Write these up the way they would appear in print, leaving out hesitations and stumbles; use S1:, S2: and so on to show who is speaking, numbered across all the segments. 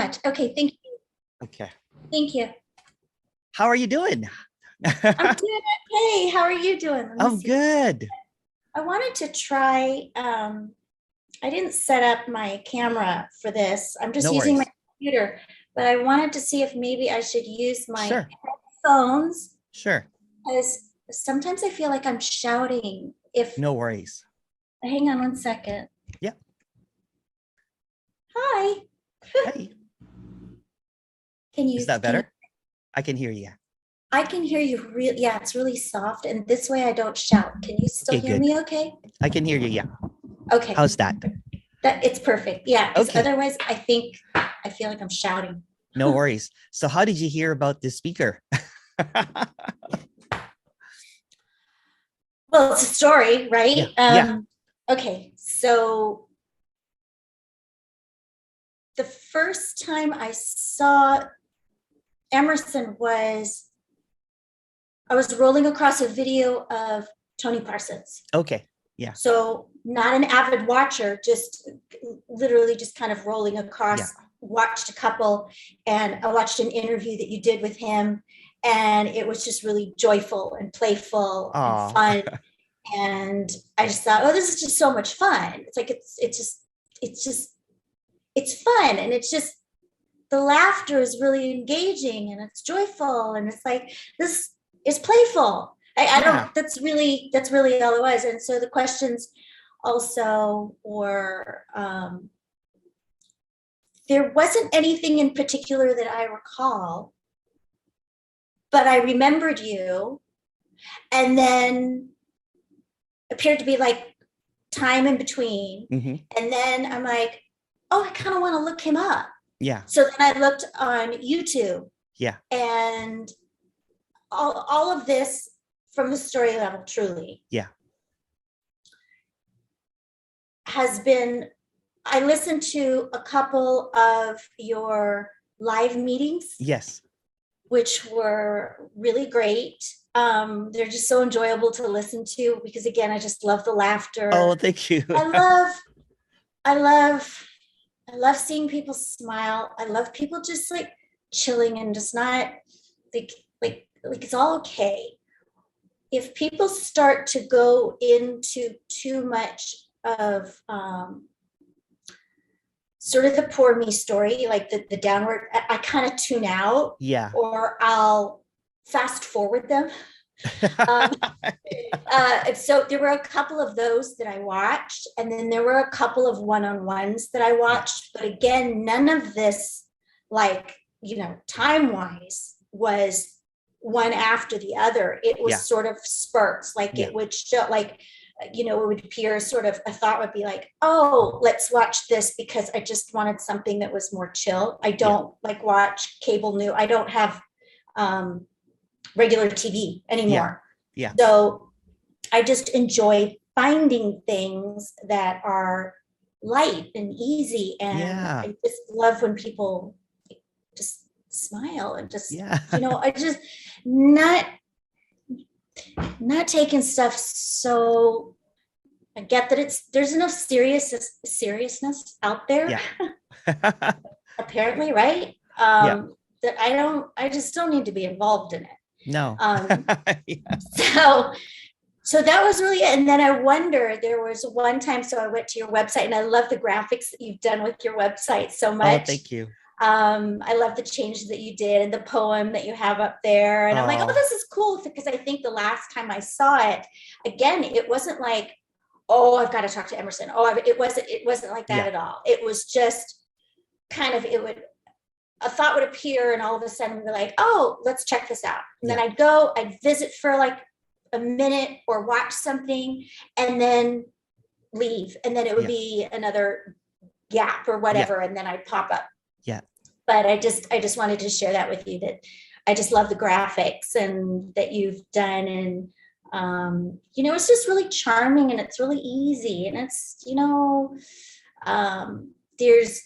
S1: much. Okay, thank you.
S2: Okay.
S1: Thank you.
S2: How are you doing?
S1: I'm doing okay. How are you doing?
S2: I'm good.
S1: I wanted to try, I didn't set up my camera for this. I'm just
S2: No
S1: using my
S2: worries.
S1: computer, but I wanted to see if maybe I should use my
S2: Sure.
S1: headphones,
S2: Sure.
S1: because sometimes I feel like I'm shouting.
S2: No worries.
S1: Hang on one second.
S2: Yeah.
S1: Hi.
S2: Hey.
S1: Can you?
S2: Is that better? I can hear you.
S1: I can hear you yeah, it's really soft, and this way I don't shout. Can you still hear me okay?
S2: I can hear you, yeah.
S1: Okay.
S2: How's that?
S1: It's perfect. Yeah, because
S2: Okay.
S1: otherwise I feel like I'm shouting.
S2: No worries. So how did you hear about this speaker?
S1: Well, it's a story, right?
S2: Yeah.
S1: Okay, so the first time I saw Emerson I was rolling across a video of Tony Parsons.
S2: Okay. Yeah.
S1: So not an avid watcher, just literally just kind of rolling across, watched a couple, and I watched an interview that you did with him, and it was just really joyful and playful and fun. And I just thought, oh, this is just so much fun. It's like, it's fun. And it's just, the laughter is really engaging and it's joyful. And it's like, this is playful. I don't, that's really all it was. And so the questions also were, there wasn't anything in particular that I recall, but I remembered you. And then appeared to be like time in between.
S2: Mm-hmm.
S1: And then I'm like, oh, I kind of want to look him up.
S2: Yeah.
S1: So then I looked on YouTube.
S2: Yeah.
S1: And all of this from the story level, truly.
S2: Yeah.
S1: Has been, I listened to a couple of your live meetings.
S2: Yes. Which
S1: were really great. They're just so enjoyable to listen to because, again, I just love the laughter.
S2: Oh, thank you.
S1: I love seeing people smile. I love people just like chilling and just not like it's all okay. If people start to go into too much of sort of the poor me story, like the downward, I kind of tune out.
S2: Yeah.
S1: Or I'll fast forward them. So there were a couple of those that I watched, and then there were a couple of one-on-ones that I watched. But again, none of this, like, time-wise, was one after the other. It was sort of spurts, like it would show, like, it would appear sort of, a thought would be like, oh, let's watch this because I just wanted something that was more chill. I don't like watch cable news. I don't have regular TV anymore.
S2: Yeah.
S1: So I just enjoy finding things that are light and easy. And I just love when people just smile and just, I just not taking stuff so, I get that there's enough seriousness out there. Apparently, right? That I just don't need to be involved in it.
S2: No.
S1: So that was really it. And then I wonder, there was one time, so I went to your website, and I love the graphics that you've done with your website so much.
S2: Oh, thank you.
S1: I love the changes that you did and the poem that you have up there. And I'm like, oh, this is cool, because I think the last time I saw it, again, it wasn't like, oh, I've got to talk to Emerson. Oh, it wasn't like that at all. It was just kind of, a thought would appear, and all of a sudden we'd be like, oh, let's check this out. And then I'd visit for like a minute or watch something and then leave. And then it would be another gap or whatever. And then I'd pop up. But I just wanted to share that with you, that I just love the graphics and that you've done. And, it's just really charming, and it's really easy. And it's, there's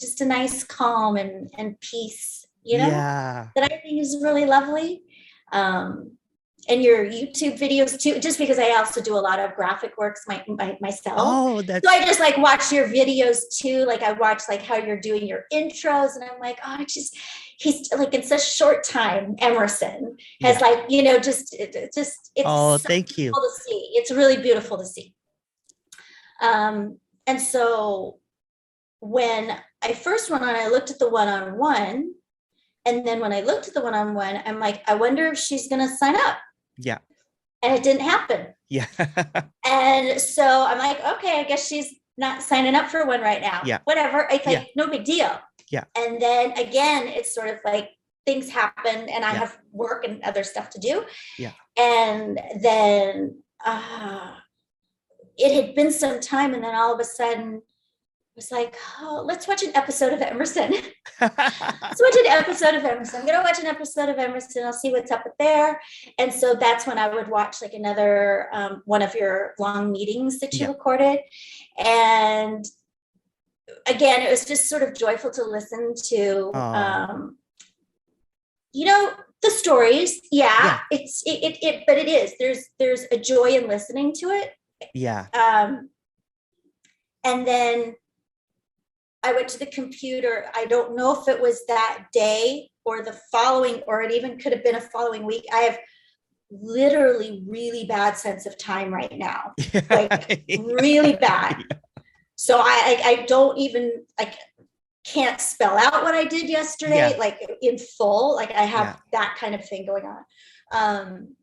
S1: just a nice calm and peace, that I think is really lovely. And and your YouTube videos too, just because I also do a lot of graphic works myself.
S2: Oh,
S1: so I just like watch your videos too. Like I watch like how you're doing your intros, and I'm like, oh, he's like in such short time, Emerson has like, it's
S2: Oh,
S1: so
S2: thank you.
S1: beautiful to see. It's really beautiful to see. And so when I first went on, I looked at the one-on-one, and then when I looked at the one-on-one, I'm like, I wonder if she's going to sign up.
S2: Yeah.
S1: And it didn't happen.
S2: Yeah.
S1: And so I'm like, okay, I guess she's not signing up for one right now.
S2: Yeah.
S1: Whatever. It's like, no big deal.
S2: Yeah.
S1: And then again, it's sort of like things happen, and I have work and other stuff to do.
S2: Yeah.
S1: And then it had been some time, and then all of a sudden, was like, oh, let's watch an episode of Emerson. Let's watch an episode of Emerson. I'm going to watch an episode of Emerson. I'll see what's up there. And so that's when I would watch like another one of your long meetings that you recorded. And again, it was just sort of joyful to listen to, the stories. Yeah. It's, but it is, there's a joy in listening to it.
S2: Yeah.
S1: And then I went to the computer. I don't know if it was that day or the following, or it even could have been a following week. I have literally really bad sense of time right now, like really bad. So I don't even, I can't spell out what I did yesterday, like in full, like I have that kind of thing going on.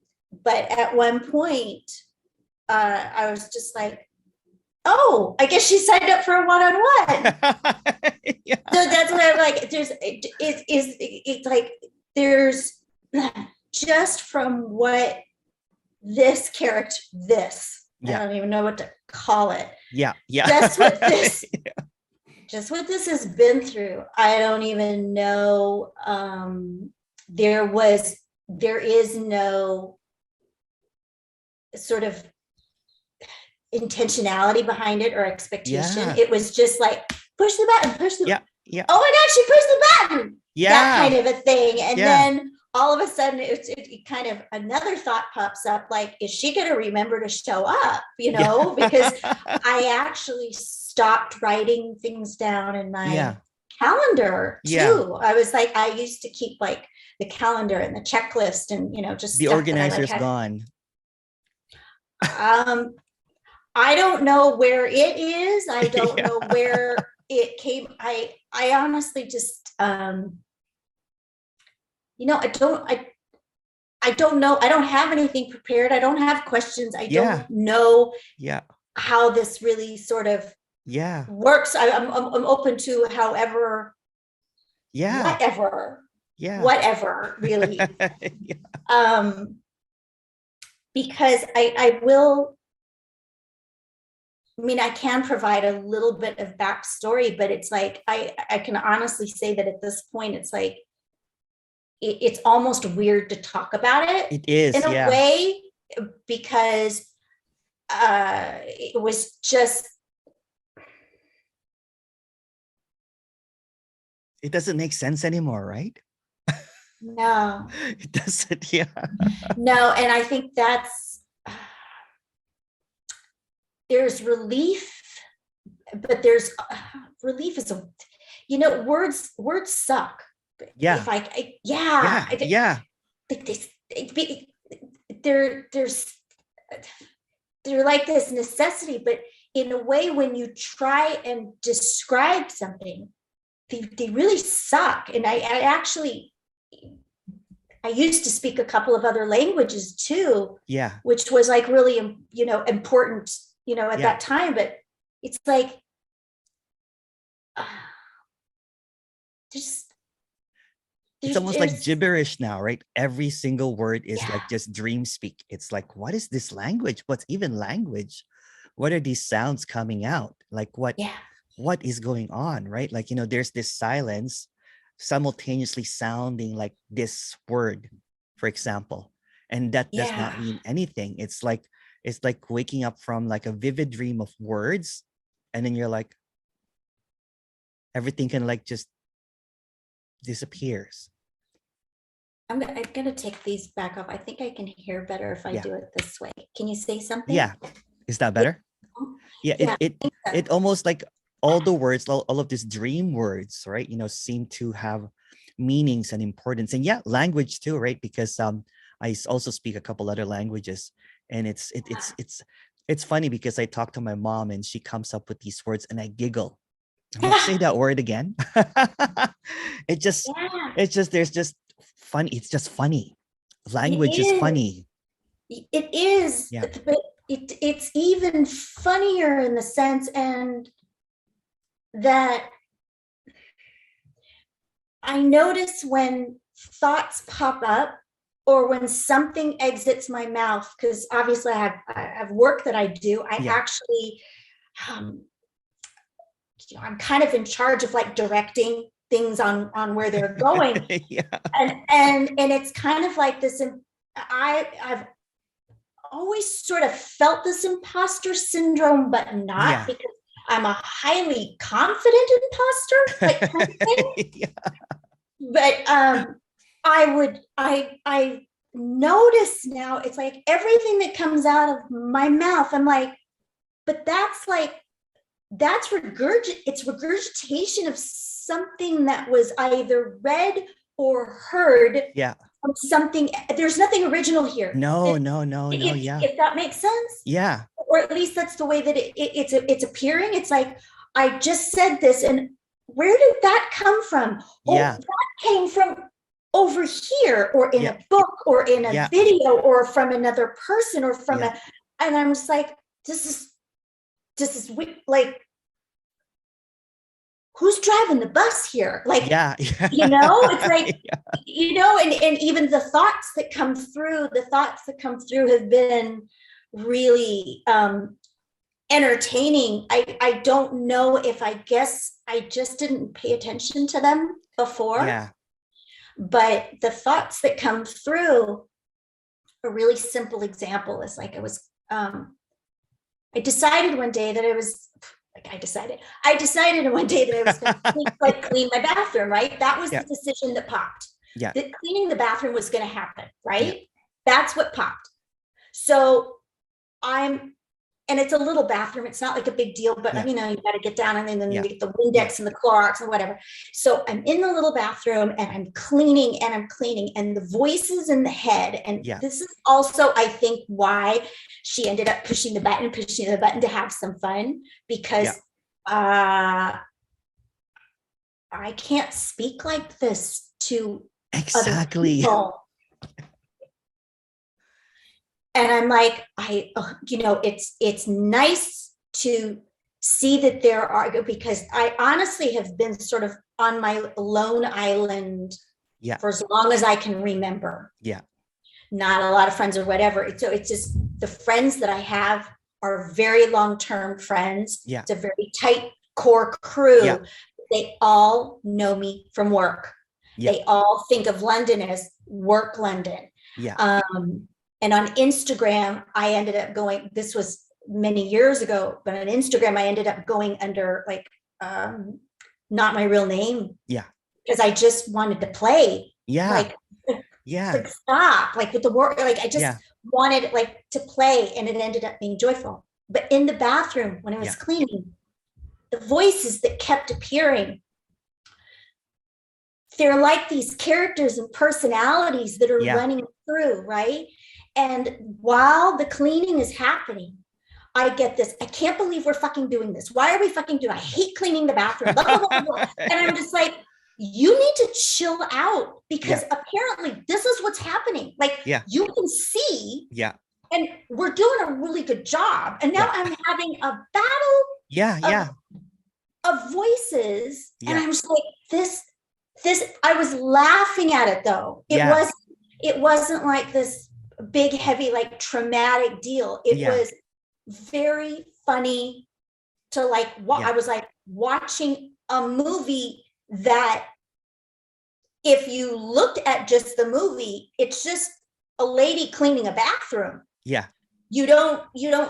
S1: But at one point, I was just like, oh, I guess she signed up for a one-on-one. So that's what I'm like, it's like, there's just from what this character, I don't even know what to call it. Just what this, just what this has been through. I don't even know. There is no sort of intentionality behind it or expectation. It was just like, push the button, oh my God, she pushed the button. That kind of a thing. And then all of a sudden it kind of, another thought pops up, like, is she going to remember to show up? Because I actually stopped writing things down in my calendar too. I was like, I used to keep like the calendar and the checklist and, just
S2: the organizer's gone.
S1: I don't know where it is. I don't know where it came. I honestly just, I don't know. I don't have anything prepared. I don't have questions. I don't know how this really sort of works. I'm open to however, whatever really. Because I can provide a little bit of backstory, but it's like, I can honestly say that at this point, it's like, it's almost weird to talk about it.
S2: It is,
S1: in a way, because it was just.
S2: It doesn't make sense anymore, right?
S1: No.
S2: It doesn't,
S1: No, and I think that's, there's relief, but there's relief is words suck. If they're like this necessity, but in a way, when you try and describe something, they really suck. And I used to speak a couple of other languages too, which was like really, important, at that time. But it's like,
S2: it's almost like gibberish now, right? Every single word is like just dream speak. It's like, what is this language? What's even language? What are these sounds coming out? Like what is going on, right? Like, there's this silence simultaneously sounding like this word, for example, and that does not mean anything. It's like waking up from like a vivid dream of words, and then you're like, everything can like just disappears.
S1: I'm gonna take these back off. I think I can hear better if I do it this way. Can you say something?
S2: Yeah. Is that
S1: Yeah.
S2: better? Yeah.
S1: Yeah,
S2: It almost like all the words, all of these dream words, right? Seem to have meanings and importance. And yeah, language too, right? Because I also speak a couple other languages, and it's funny because I talk to my mom and she comes up with these words and I giggle. I'm like, say that word again. it just
S1: yeah,
S2: it's just there's just funny. It's just funny.
S1: it
S2: Language is
S1: is.
S2: funny.
S1: It is,
S2: Yeah.
S1: but it's even funnier in the sense and that I notice when thoughts pop up or when something exits my mouth, because obviously I have work that I do. I
S2: Yeah.
S1: actually, um, I'm kind of in charge of like directing things on where they're going,
S2: Yeah.
S1: and it's kind of like this. I've always sort of felt this imposter syndrome, but not
S2: Yeah.
S1: because I'm a highly confident imposter, like kind of thing.
S2: Yeah.
S1: But I notice now it's like everything that comes out of my mouth, I'm like, but that's it's regurgitation of something that was either read or heard
S2: Yeah.
S1: from something. There's nothing original here.
S2: No. Yeah.
S1: If that makes sense.
S2: Yeah.
S1: Or at least that's the way that it's appearing. It's like, I just said this, and where did that come from?
S2: Yeah.
S1: Oh, that came from over here, or in
S2: Yeah.
S1: a book, or in a
S2: Yeah.
S1: video, or from another person, or from
S2: Yeah.
S1: and I'm just like, this is like, who's driving the bus here? Like,
S2: Yeah.
S1: it's like,
S2: Yeah.
S1: and even the thoughts that come through have been really entertaining. I don't know if, I guess I just didn't pay attention to them before.
S2: Yeah.
S1: But the thoughts that come through, a really simple example is like, I decided one day that I was one day that I was going to clean my bathroom, right? That was the decision that popped.
S2: Yeah.
S1: That cleaning the bathroom was going to happen, right?
S2: Yeah.
S1: That's what popped. So and it's a little bathroom. It's not like a big deal, but you got to get down and then you get the Windex and the Clorox and whatever. So I'm in the little bathroom and I'm cleaning and the voices in the head. And this is also, I think, why she ended up pushing the button to have some fun, because I can't speak like this to
S2: exactly
S1: other people. And I'm like, it's nice to see that there are, because I honestly have been sort of on my lone island for as long as I can remember.
S2: Yeah.
S1: Not a lot of friends or whatever. So it's just the friends that I have are very long-term friends.
S2: Yeah.
S1: It's a very tight core crew.
S2: Yeah.
S1: They all know me from work.
S2: Yeah.
S1: They all think of London as work London.
S2: Yeah.
S1: And on Instagram, I ended up going, this was many years ago, but on Instagram, I ended up going under like, not my real name.
S2: Yeah.
S1: Because I just wanted to play.
S2: Yeah.
S1: Like,
S2: like
S1: stop, like with the word, like I just wanted like to play, and it ended up being joyful. But in the bathroom, when I was cleaning, the voices that kept appearing, they're like these characters and personalities that are running through, right? And while the cleaning is happening, I get this, I can't believe we're fucking doing this. Why are we fucking doing? I hate cleaning the bathroom. Blah, blah, blah, blah. And I'm just like, you need to chill out, because apparently this is what's happening. Like, you can see, and we're doing a really good job. And now I'm having a battle of voices. And I'm just like, this, I was laughing at it though. It wasn't like this big, heavy, like traumatic deal. It was very funny to like I was like watching a movie that, if you looked at just the movie, it's just a lady cleaning a bathroom. You don't hear
S2: the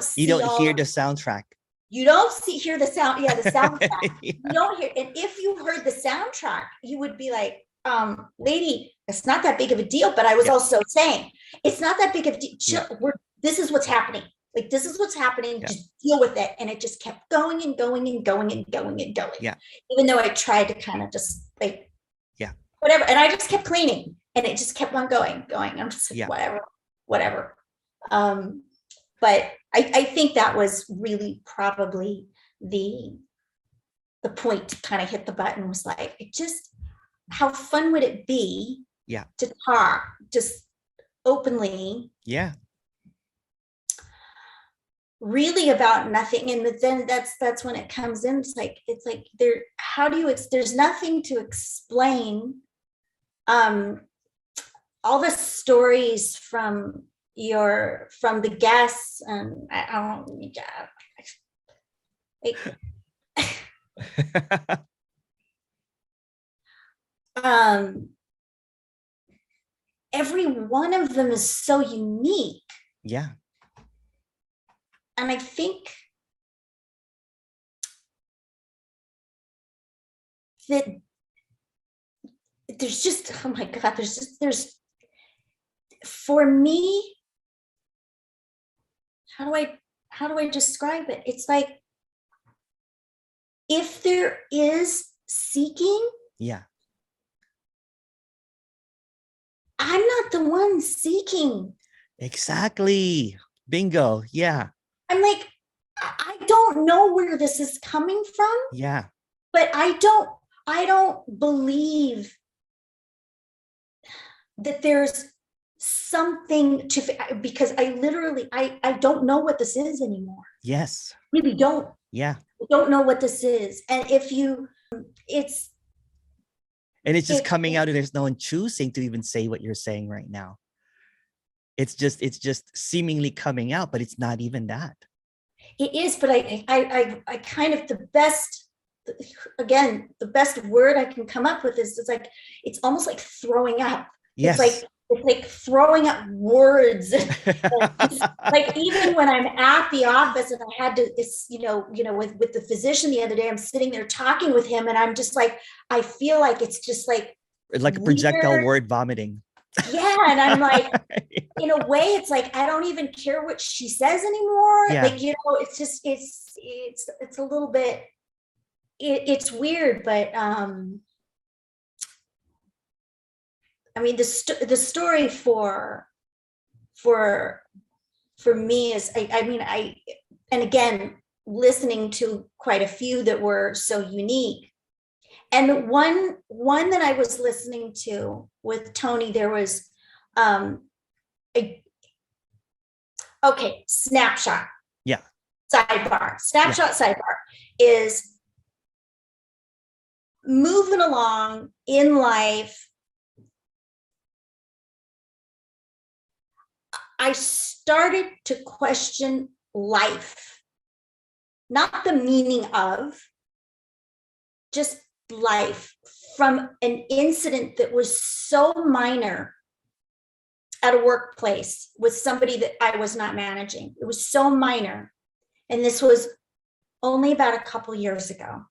S2: soundtrack.
S1: You don't hear the sound. The soundtrack. You don't hear. And if you heard the soundtrack, you would be like, lady, it's not that big of a deal. But I was also saying, it's not that big of a deal. This is what's happening. Like, this is what's happening. Just deal with it. And it just kept going and going and going and going and going.
S2: Yeah.
S1: Even though I tried to kind of just like, whatever. And I just kept cleaning, and it just kept on going. I'm just like, whatever. But I think that was really probably the point to kind of hit the button, was like, it just, how fun would it be to talk just openly, really about nothing. And then that's when it comes in. It's like there, how do you, there's nothing to explain. All the stories from the guests, and I don't, every one of them is so unique.
S2: Yeah.
S1: And I think that there's just, oh my God, there's for me, how do I describe it? It's like, if there is seeking, I'm not the one seeking.
S2: Exactly. Bingo. Yeah.
S1: I'm like, I don't know where this is coming from.
S2: Yeah.
S1: But I don't believe that there's something to, because I literally, I don't know what this is anymore.
S2: Yes.
S1: Really don't.
S2: Yeah.
S1: I don't know what this is. And if you, it's
S2: just coming out, and there's no one choosing to even say what you're saying right now. It's just seemingly coming out, but it's not even that.
S1: It is, but I kind of, the best word I can come up with is, it's like, it's almost like throwing up.
S2: Yes.
S1: It's like throwing up words. Like, even when I'm at the office and I had to, with the physician the other day, I'm sitting there talking with him, and I'm just like, I feel like it's just like
S2: a projectile word vomiting.
S1: Yeah. And I'm like, in a way, it's like, I don't even care what she says anymore.
S2: Yeah.
S1: Like, it's just, it's a little bit, it's weird, but, I mean, the story for me is, and again, listening to quite a few that were so unique. And one that I was listening to with Tony, there was, snapshot.
S2: Yeah.
S1: Sidebar. Sidebar is moving along in life. I started to question life, not the meaning of, just life, from an incident that was so minor at a workplace with somebody that I was not managing. It was so minor. And this was only about a couple years ago.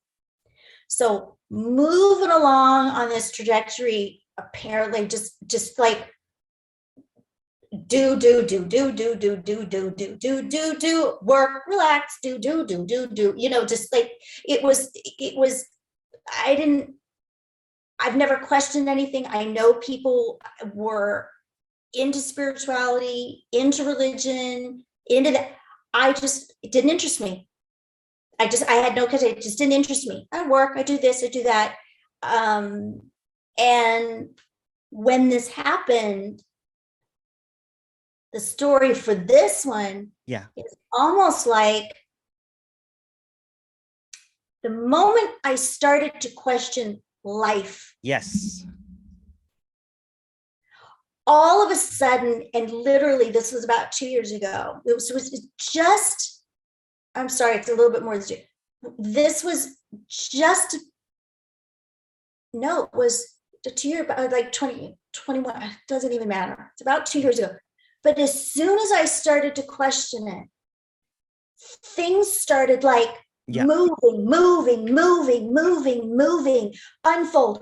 S1: So moving along on this trajectory, apparently just like do, work, relax, do, just like, it was, I've never questioned anything. I know people were into spirituality, into religion, into that. It didn't interest me. I had no, because it just didn't interest me. I work, I do this, I do that. And when this happened, the story for this one is almost like the moment I started to question life.
S2: Yes.
S1: All of a sudden, and literally this was about 2 years ago, it was just, I'm sorry, it's a little bit more than 2. This was just, no, it was 2 years, like 2021, it doesn't even matter. It's about 2 years ago. But as soon as I started to question it, things started like
S2: Yeah.
S1: Moving, unfold.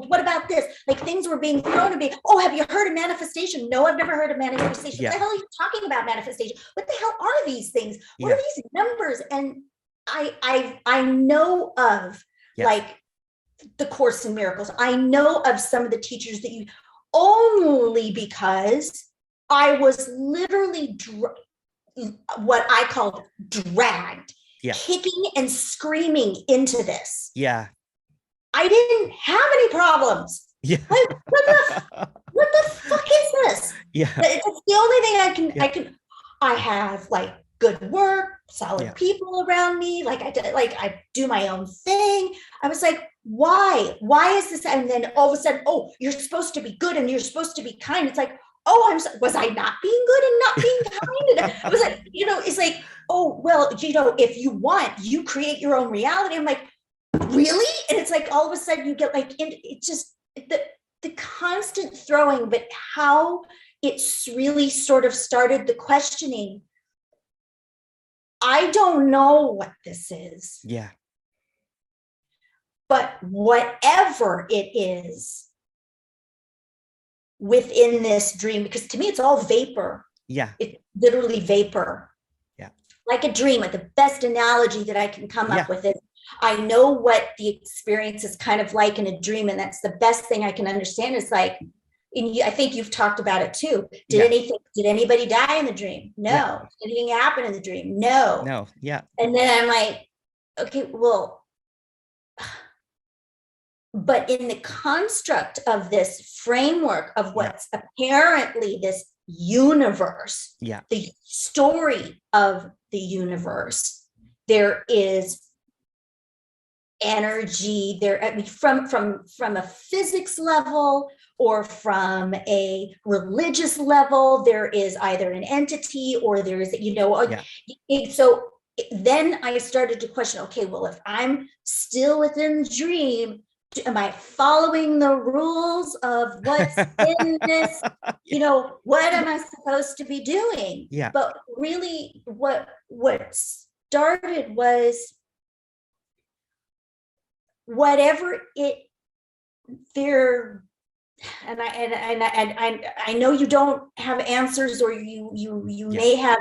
S1: What about this? Like things were being thrown at me. Oh, have you heard of manifestation? No, I've never heard of manifestation.
S2: Yeah.
S1: What the hell are you talking about manifestation? What the hell are these things? What are these numbers? And I know of like the Course in Miracles. I know of some of the teachers that you only because I was literally what I called dragged, kicking and screaming into this.
S2: Yeah.
S1: I didn't have any problems.
S2: Yeah.
S1: Like, what the fuck is this?
S2: Yeah.
S1: It's the only thing I have like good work, solid people around me. Like I do my own thing. I was like, why is this? And then all of a sudden, oh, you're supposed to be good and you're supposed to be kind. It's like, oh, was I not being good and not being kind? And I was like, it's like, oh, well, if you want, you create your own reality. I'm like, really? And it's like, all of a sudden you get like, it's just the constant throwing, but how it's really sort of started the questioning. I don't know what this is.
S2: Yeah.
S1: But whatever it is within this dream, because to me, it's all vapor.
S2: Yeah.
S1: It's literally vapor.
S2: Yeah.
S1: Like a dream. Like the best analogy that I can come up with is I know what the experience is kind of like in a dream. And that's the best thing I can understand is like, and I think you've talked about it too. Did anybody die in the dream? No.
S2: Yeah.
S1: Did anything happen in the dream? No.
S2: No. Yeah.
S1: And then I'm like, okay, well, but in the construct of this framework of what's apparently this universe, the story of the universe, there is energy there. I mean, from a physics level or from a religious level, there is either an entity or there is, so then I started to question, okay, well, if I'm still within the dream, am I following the rules of what's in this? What am I supposed to be doing?
S2: Yeah.
S1: But really what started was whatever and I know you don't have answers, or you may have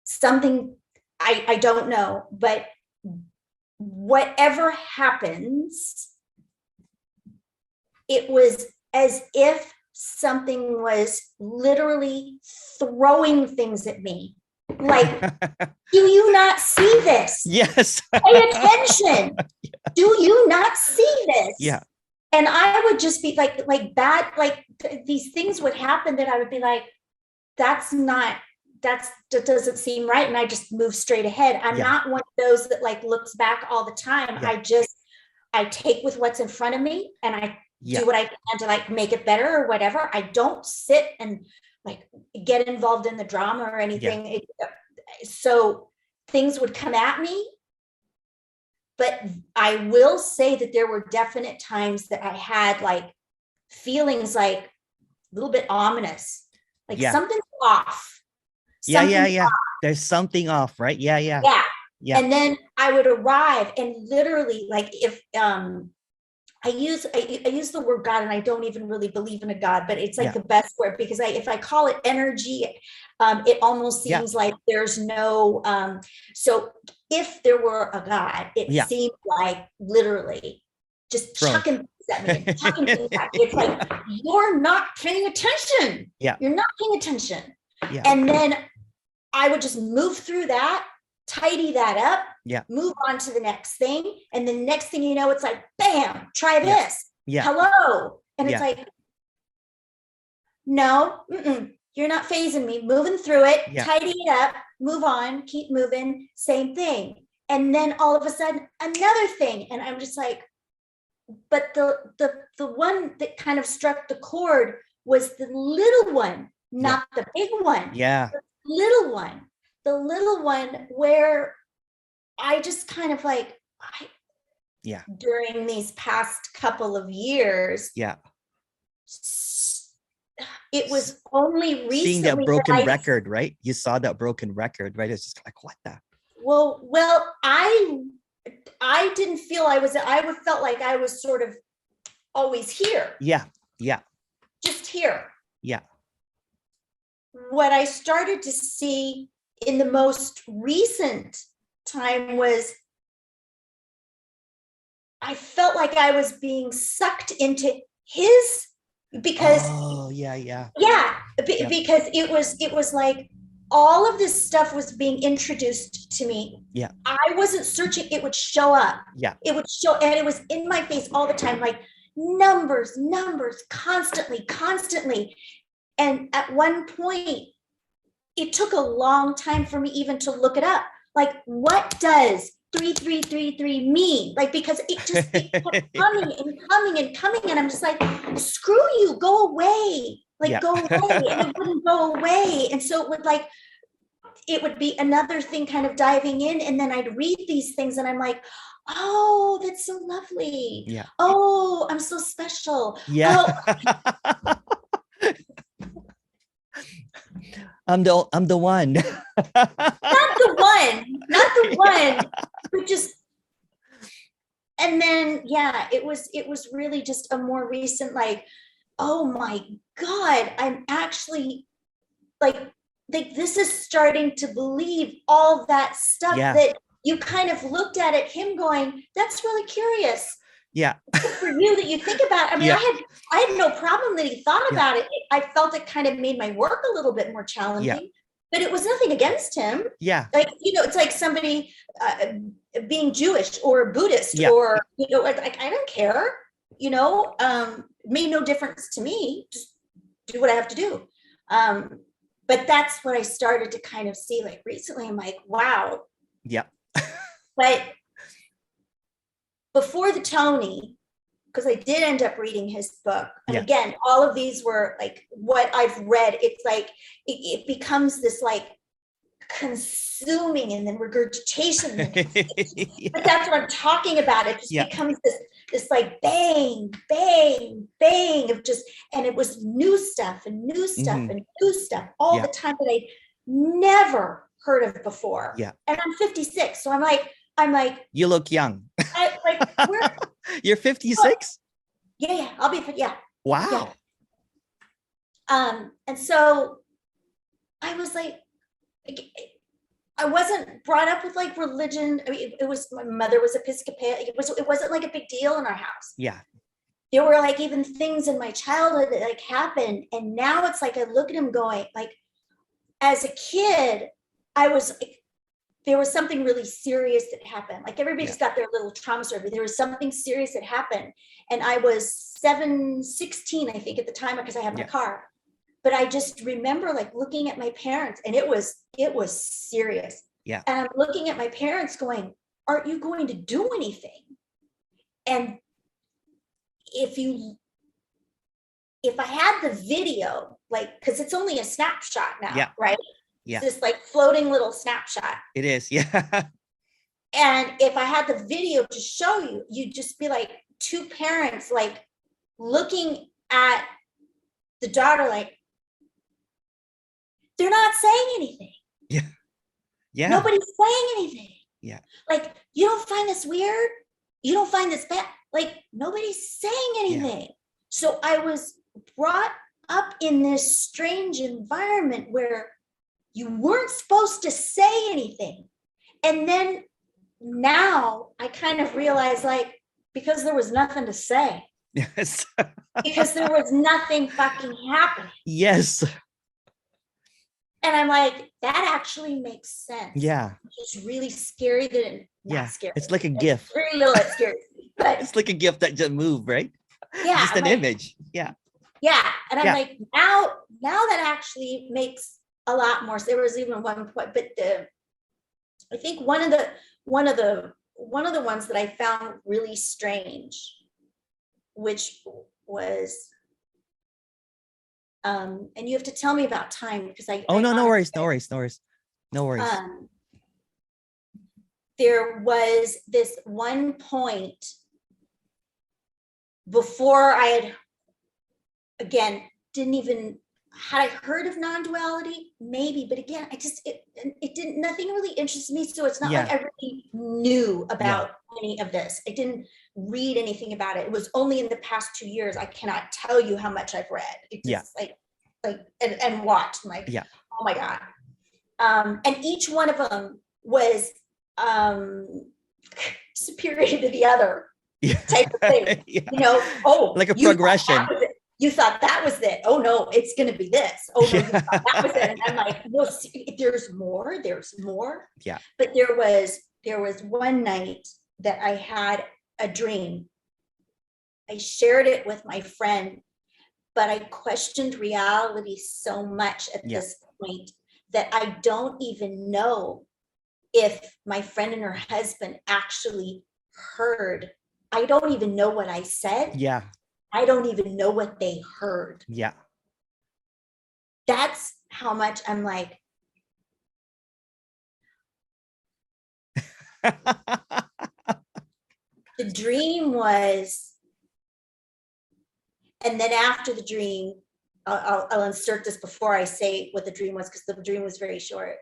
S1: something, I don't know, but whatever happens, it was as if something was literally throwing things at me. Like, do you not see this?
S2: Yes.
S1: Pay attention. Do you not see this?
S2: Yeah.
S1: And I would just be like bad, like these things would happen that I would be like, that doesn't seem right. And I just move straight ahead. I'm not one of those that like looks back all the time. I take with what's in front of me and I do what I can to like make it better or whatever. I don't sit and like get involved in the drama or anything. So things would come at me. But I will say that there were definite times that I had like feelings like a little bit ominous, like something's off.
S2: Off. There's something off, right? Yeah.
S1: And then I would arrive and literally like if I use the word God, and I don't even really believe in a God, but it's like the best word, because if I call it energy, it almost seems like there's no, so if there were a God, it seemed like literally just chucking things at me, chucking things at me. It's like, you're not paying attention.
S2: Yeah.
S1: You're not paying attention.
S2: Yeah.
S1: And then I would just move through that, tidy that up, move on to the next thing. And the next thing you know, it's like, bam, try this. Hello. And it's like, no, you're not phasing me, moving through it, tidy it up, move on, keep moving, same thing. And then all of a sudden, another thing. And I'm just like, but the one that kind of struck the chord was the little one, not the big one.
S2: Yeah.
S1: The little one where I just kind of like, during these past couple of years, it was only recently
S2: seeing that broken record, right? You saw that broken record, right? It's just like, what the?
S1: Well, I didn't feel I felt like I was sort of always here.
S2: Yeah. Yeah.
S1: Just here.
S2: Yeah.
S1: What I started to see in the most recent time was I felt like I was being sucked into his, because
S2: yeah.
S1: because it was like all of this stuff was being introduced to me.
S2: Yeah.
S1: I wasn't searching, it would show up.
S2: Yeah.
S1: It would show, and it was in my face all the time, like numbers, constantly. And at one point, it took a long time for me even to look it up. Like, what does 3333 mean? Like, because it kept coming and coming. And I'm just like, screw you, go away. Like, go away. And it wouldn't go away. And so it would be another thing kind of diving in. And then I'd read these things and I'm like, oh, that's so lovely.
S2: Yeah.
S1: Oh, I'm so special.
S2: Yeah.
S1: Oh.
S2: I'm the one.
S1: Not the one, but just, and then, yeah, it was really just a more recent, like, oh my God, I'm actually like this is starting to believe all that stuff that you kind of looked at him going, that's really curious.
S2: Yeah.
S1: For you that you think about. I mean, I had no problem that he thought about it. I felt it kind of made my work a little bit more challenging, but it was nothing against him.
S2: Yeah.
S1: Like, it's like somebody being Jewish or Buddhist or, like, I don't care, it made no difference to me. Just do what I have to do. But that's what I started to kind of see, like, recently. I'm like, wow.
S2: Yeah.
S1: But before the Tony, because I did end up reading his book. And again, all of these were like what I've read. It's like, it becomes this like consuming and then regurgitation. But that's what I'm talking about. It just becomes this like bang, bang, bang of just, and it was new stuff and new stuff and new stuff all the time that I never heard of before.
S2: Yeah.
S1: And I'm 56. So I'm like,
S2: you look young.
S1: Where?
S2: You're 56?
S1: Yeah. I'll be,
S2: Wow.
S1: Yeah. And so I was like, I wasn't brought up with like religion. I mean, it was, my mother was Episcopalian. It wasn't like a big deal in our house.
S2: Yeah.
S1: There were like even things in my childhood that like happened. And now it's like, I look at him going, like, as a kid, there was something really serious that happened. Like, everybody's got their little trauma story, but there was something serious that happened. And I was 16, I think, at the time, because I had my car. But I just remember like looking at my parents, and it was serious.
S2: Yeah.
S1: And I'm looking at my parents going, aren't you going to do anything? And if I had the video, like, because it's only a snapshot now, right?
S2: Yeah.
S1: It's this like floating little snapshot.
S2: It is. Yeah.
S1: And if I had the video to show you, you'd just be like two parents, like looking at the daughter, like, they're not saying anything.
S2: Yeah. Yeah.
S1: Nobody's saying anything.
S2: Yeah.
S1: Like, you don't find this weird? You don't find this bad? Like, nobody's saying anything. Yeah. So I was brought up in this strange environment where you weren't supposed to say anything. And then now I kind of realize, like, because there was nothing to say.
S2: Yes.
S1: Because there was nothing fucking happening.
S2: Yes.
S1: And I'm like, that actually makes sense.
S2: Yeah.
S1: It's really scary that not scary.
S2: It's like a gift.
S1: It's very little scary. But
S2: it's like a gift that just moved, right?
S1: Yeah.
S2: Just an image. Yeah.
S1: Yeah. And I'm like, now that actually makes a lot more. There was even one point, but I think one of the ones that I found really strange, which was, and you have to tell me about time, because
S2: no worries.
S1: There was this one point before I had, again, didn't even had I heard of non-duality? Maybe, but again, it didn't, nothing really interested me. So it's not like I really knew about any of this. I didn't read anything about it. It was only in the past 2 years. I cannot tell you how much I've read. It's just and watched. I'm like, oh my God. And each one of them was superior to the other type of thing. You know,
S2: like a progression.
S1: You thought that was it. Oh no, it's going to be this. Oh no, you thought that was it. And I'm like, well, there's more. There's more.
S2: Yeah.
S1: But there was one night that I had a dream. I shared it with my friend, but I questioned reality so much at this point that I don't even know if my friend and her husband actually heard. I don't even know what I said.
S2: Yeah.
S1: I don't even know what they heard.
S2: Yeah.
S1: That's how much I'm like. The dream was, and then after the dream, I'll insert this before I say what the dream was, because the dream was very short.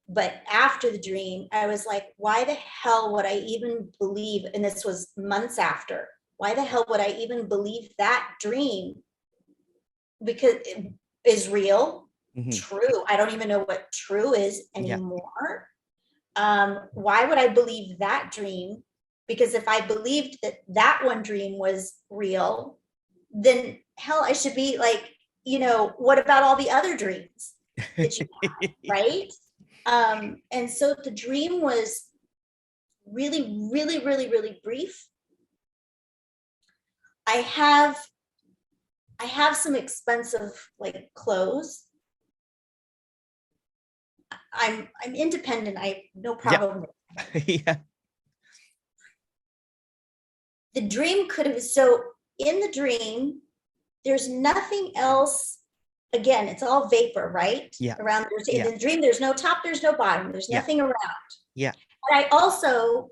S1: But after the dream, I was like, why the hell would I even believe, and this was months after, why the hell would I even believe that dream? Because it is real, true. I don't even know what true is anymore. Why would I believe that dream? Because if I believed that one dream was real, then hell, I should be like, you know, what about all the other dreams that you have, right? And so the dream was really, really, really, really brief. I have some expensive like clothes. I'm independent. I have no problem.
S2: Yeah.
S1: The dream could have, so in the dream, there's nothing else. Again, it's all vapor, right?
S2: Yeah.
S1: Around in the dream, there's no top, there's no bottom, there's nothing around.
S2: Yeah.
S1: And I also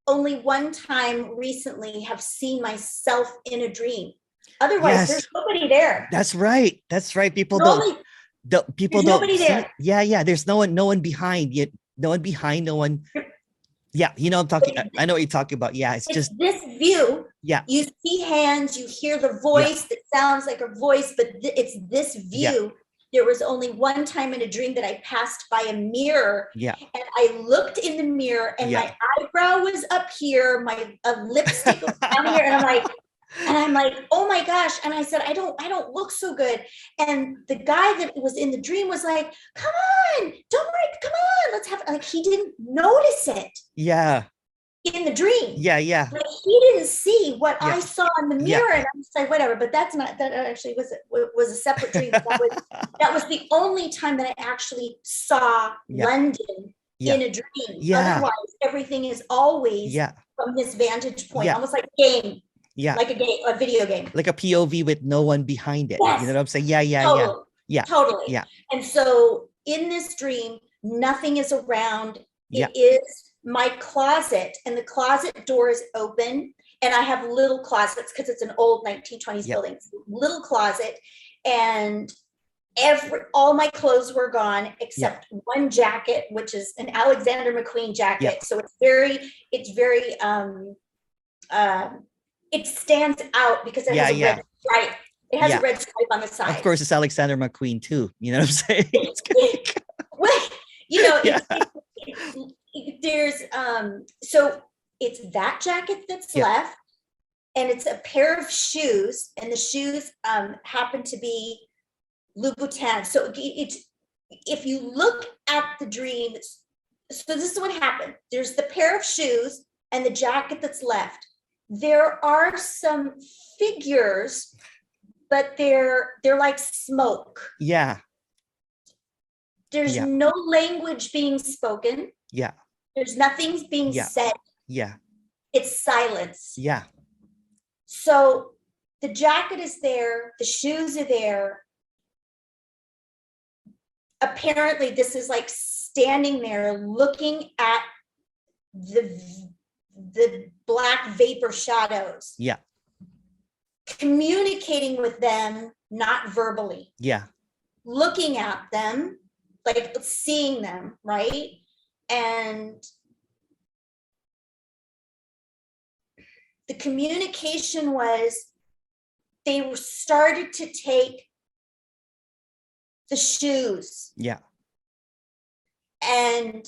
S1: only one time recently have seen myself in a dream. Otherwise, there's nobody there.
S2: That's right. That's right. People people don't
S1: nobody
S2: see.
S1: there.
S2: Yeah. There's no one behind yet. No one behind, no one. Yeah, you know I'm talking. I know what you're talking about. Yeah, it's just
S1: this view.
S2: Yeah.
S1: You see hands, you hear the voice that sounds like a voice, but it's this view. There was only one time in a dream that I passed by a mirror.
S2: Yeah.
S1: And I looked in the mirror and my eyebrow was up here, my lipstick was down here, and I'm like, oh my gosh. And I said, I don't look so good. And the guy that was in the dream was like, come on, don't worry, come on, let's have, like, he didn't notice it.
S2: Yeah.
S1: In the dream.
S2: Yeah.
S1: Like, he didn't see what I saw in the mirror. And I was like, whatever, but that actually was a separate dream. That was the only time that I actually saw London in a dream. Otherwise, everything is always from this vantage point, almost like a game.
S2: Yeah.
S1: Like a video game.
S2: Like a POV with no one behind it.
S1: Yes.
S2: You know what I'm saying? Yeah.
S1: Totally.
S2: Yeah.
S1: And so in this dream, nothing is around. It is my closet, and the closet door is open. And I have little closets because it's an old 1920s building. Little closet. And all my clothes were gone except one jacket, which is an Alexander McQueen jacket. So it's very it stands out because it has a red stripe. It has a red stripe on the side.
S2: Of course, it's Alexander McQueen too. You know what I'm saying?
S1: Well, you know, there's so it's that jacket that's left, and it's a pair of shoes, and the shoes happen to be Louboutin. So if you look at the dream, so this is what happened. There's the pair of shoes and the jacket that's left. There are some figures, but they're like smoke.
S2: Yeah.
S1: There's no language being spoken.
S2: Yeah.
S1: There's nothing being said.
S2: Yeah.
S1: It's silence.
S2: Yeah.
S1: So the jacket is there, the shoes are there. Apparently, this is like standing there looking at the black vapor shadows.
S2: Yeah.
S1: communicating with them, not verbally.
S2: Yeah.
S1: Looking at them, like seeing them, right? And the communication was, they started to take the shoes.
S2: Yeah.
S1: And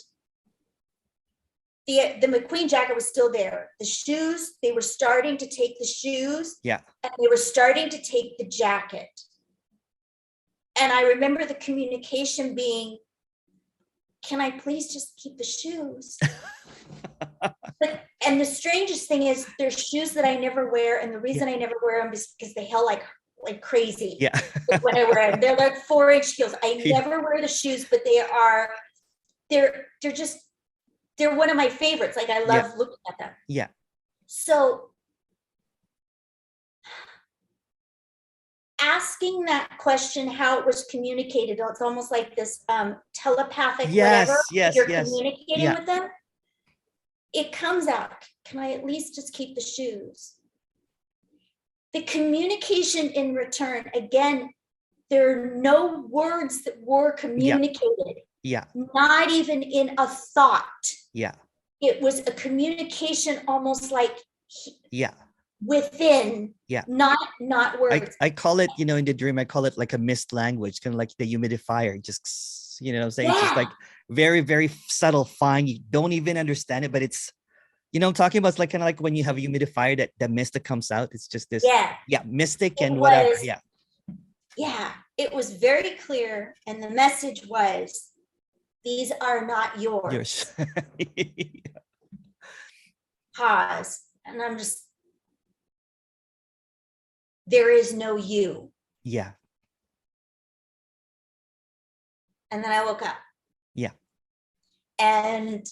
S1: the McQueen jacket was still there. The shoes, they were starting to take the shoes.
S2: Yeah.
S1: And they were starting to take the jacket. And I remember the communication being, can I please just keep the shoes? And the strangest thing is, there's shoes that I never wear. And the reason I never wear them is because they held like crazy.
S2: Yeah.
S1: When I wear them. They're like 4-inch heels. I never wear the shoes, but they're one of my favorites. Like I love looking at them.
S2: Yeah.
S1: So asking that question, how it was communicated, it's almost like this telepathic whatever. You're communicating with them. It comes out, can I at least just keep the shoes? The communication in return, again, there are no words that were communicated.
S2: Yeah.
S1: Not even in a thought.
S2: Yeah.
S1: It was a communication almost like within, not words.
S2: I call it, in the dream, I call it like a mist language, kind of like the humidifier, just, what I'm saying? It's just like very, very subtle, fine. You don't even understand it, but it's, I'm talking about, it's like kind of like when you have a humidifier, that the mist that comes out, it's just this, mystic and whatever. Yeah.
S1: It was very clear. And the message was, these are not yours. Pause. And I'm just, there is no you.
S2: Yeah.
S1: And then I woke up.
S2: Yeah.
S1: And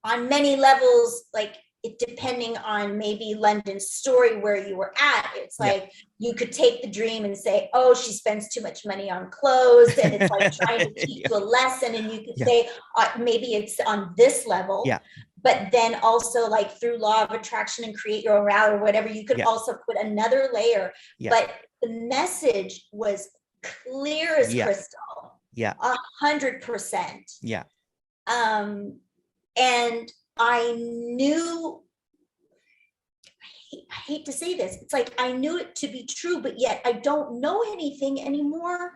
S1: on many levels, like it depending on maybe London's story where you were at, it's like you could take the dream and say, oh, she spends too much money on clothes, and it's like trying to teach you a lesson, and you could say maybe it's on this level. But then also like through law of attraction and create your own route or whatever, you could also put another layer. But the message was clear as crystal. 100%.
S2: Yeah.
S1: And I knew, I hate to say this, it's like I knew it to be true, but yet I don't know anything anymore.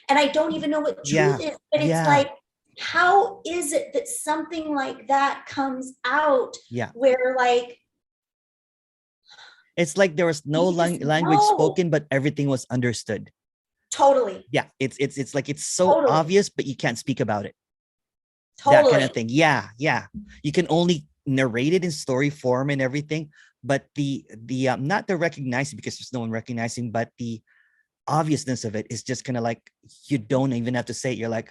S1: And I don't even know what truth is. But it's like, how is it that something like that comes out where like,
S2: it's like there was no language spoken, but everything was understood.
S1: Totally.
S2: Yeah. It's like, it's so obvious, but you can't speak about it.
S1: Totally.
S2: That kind of thing. Yeah. You can only narrate it in story form and everything, but the not the recognizing, because there's no one recognizing, but the obviousness of it is just kind of like, you don't even have to say it. You're like,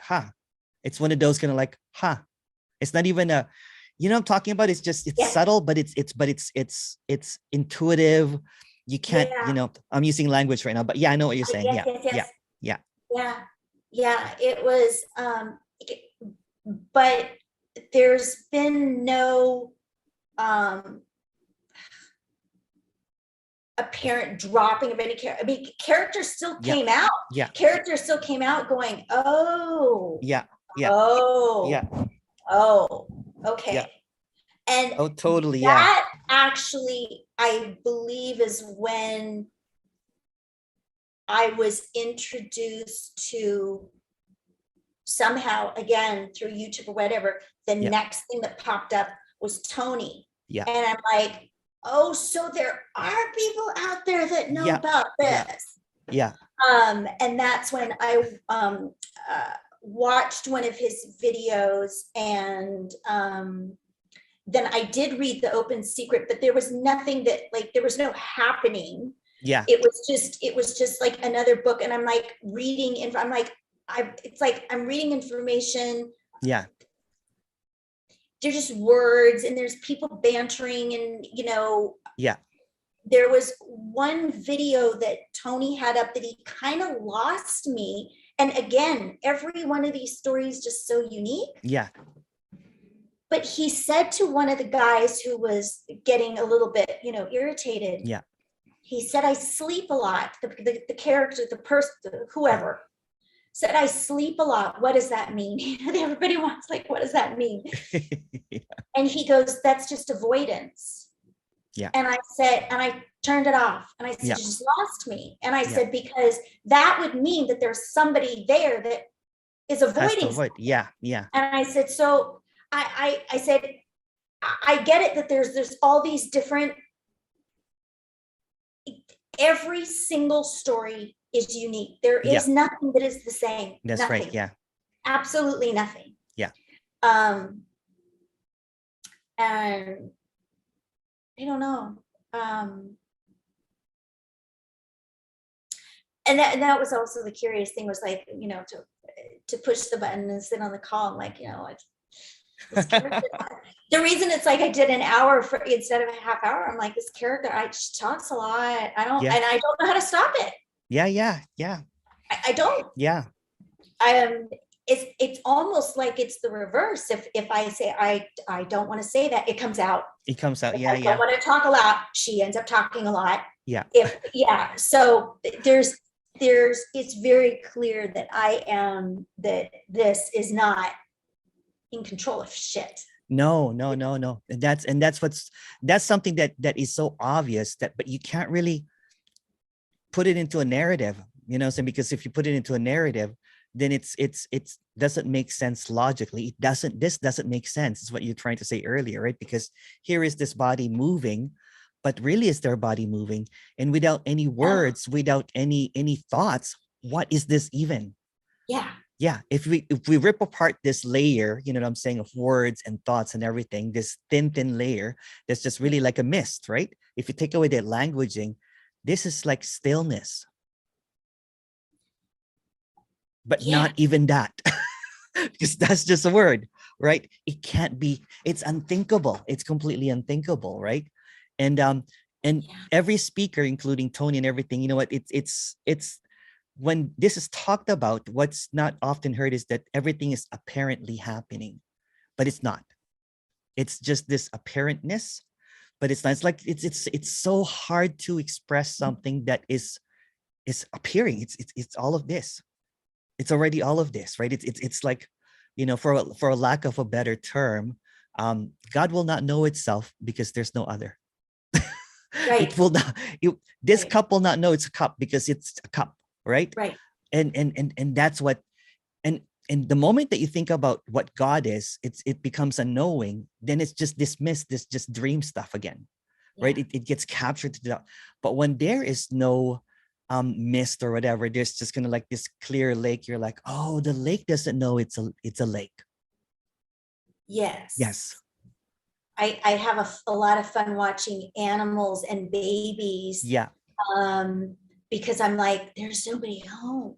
S2: it's one of those kind of like, it's not even a, I'm talking about, it's just, it's subtle, but it's intuitive. You can't, I'm using language right now, but I know what you're saying.
S1: Yeah. It was, but there's been no apparent dropping of any character. I mean, characters still came out. Characters still came out going, oh. Oh, okay. And
S2: totally.
S1: That actually, I believe, is when I was introduced to, somehow, again, through YouTube or whatever, the next thing that popped up was Tony. And I'm like, oh, so there are people out there that know about this. And that's when I watched one of his videos, and then I did read The Open Secret, but there was nothing that, like, there was no happening. It was just like another book, and I'm like reading, and I'm like, it's like I'm reading information. They're just words, and there's people bantering, and there was one video that Tony had up that he kind of lost me. And again, every one of these stories just so unique. But he said to one of the guys who was getting a little bit, irritated. he said, I sleep a lot. The character, the person, whoever said, I sleep a lot. What does that mean? Everybody wants like, what does that mean?
S2: Yeah.
S1: And he goes, that's just avoidance.
S2: Yeah.
S1: And I said, and I turned it off. And I said,
S2: Yeah.
S1: you just lost me. And I
S2: Yeah.
S1: said, because that would mean that there's somebody there that is avoiding.
S2: Yeah. Yeah.
S1: And I said, so I said, I get it that there's all these different, every single story is unique. There is nothing that is the same.
S2: That's
S1: nothing.
S2: right. Yeah.
S1: Absolutely nothing.
S2: Yeah.
S1: And I don't know. And that was also the curious thing, was like, you know, to push the button and sit on the call. I'm like, you know, the reason it's like I did an hour instead of a half hour, I'm like, this character, she talks a lot. And I don't know how to stop it.
S2: Yeah.
S1: I don't.
S2: Yeah.
S1: It's almost like it's the reverse. If I say I don't want to say that, it comes out.
S2: It comes out.
S1: If
S2: Yeah.
S1: I don't want to talk a lot, she ends up talking a lot.
S2: Yeah.
S1: So it's very clear that this is not in control of shit.
S2: No. That's something that is so obvious but you can't really put it into a narrative, you know what I'm saying? Because if you put it into a narrative, then it's doesn't make sense logically. This doesn't make sense, is what you're trying to say earlier, right? Because here is this body moving, but really is their body moving? And without any words, without any thoughts, what is this even? Yeah. If we rip apart this layer, you know what I'm saying, of words and thoughts and everything, this thin layer that's just really like a mist, right? If you take away that languaging, this is like stillness. But not even that. Because that's just a word, right? It can't be, it's unthinkable. It's completely unthinkable, right? And every speaker, including Tony and everything, you know what, it's when this is talked about, what's not often heard is that everything is apparently happening, but it's not. It's just this apparentness, but it's not. It's like it's so hard to express something that is appearing. It's all of this. It's already all of this, right? It's like, you know, for a lack of a better term, God will not know itself because there's no other. Right. It will not. This cup will not know it's a cup because it's a cup. Right. And that's what, and the moment that you think about what God is, it becomes a knowing, then it's just dismissed, this just dream stuff again. Right. It gets captured to that. But when there is no mist or whatever, there's just gonna like this clear lake. You're like, oh, the lake doesn't know it's a lake. Yes.
S1: I have a lot of fun watching animals and babies.
S2: Yeah.
S1: Because I'm like, there's nobody home.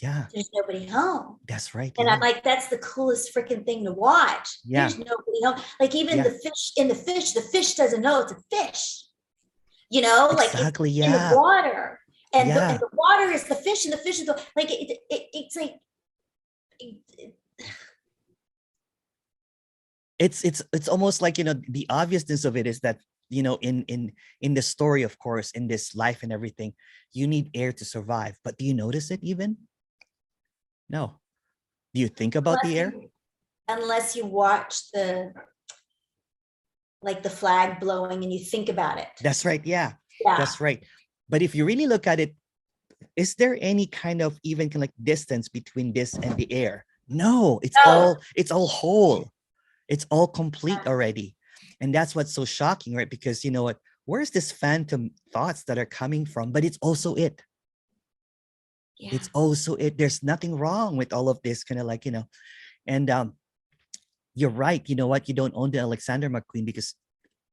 S2: Yeah.
S1: There's nobody home.
S2: That's right.
S1: And I'm like, that's the coolest freaking thing to watch.
S2: Yeah.
S1: There's nobody home. Like even the fish doesn't know it's a fish. You know,
S2: exactly,
S1: like in the water. And,
S2: yeah.
S1: The water is the fish, and the fish is the, like, it's like,
S2: it's almost like, you know, the obviousness of it is that, you know, in the story, of course, in this life and everything, you need air to survive. But do you notice it even? No. Do you think about the air?
S1: Unless you watch the flag blowing and you think about it.
S2: That's right. Yeah. That's right. But if you really look at it, is there any kind of even like distance between this and the air? No, it's all whole. It's all complete already. And that's what's so shocking, right? Because you know what? Where's this phantom thoughts that are coming from? But it's also it. Yeah. It's also it. There's nothing wrong with all of this, kind of like, you know, and you're right. You know what? You don't own the Alexander McQueen because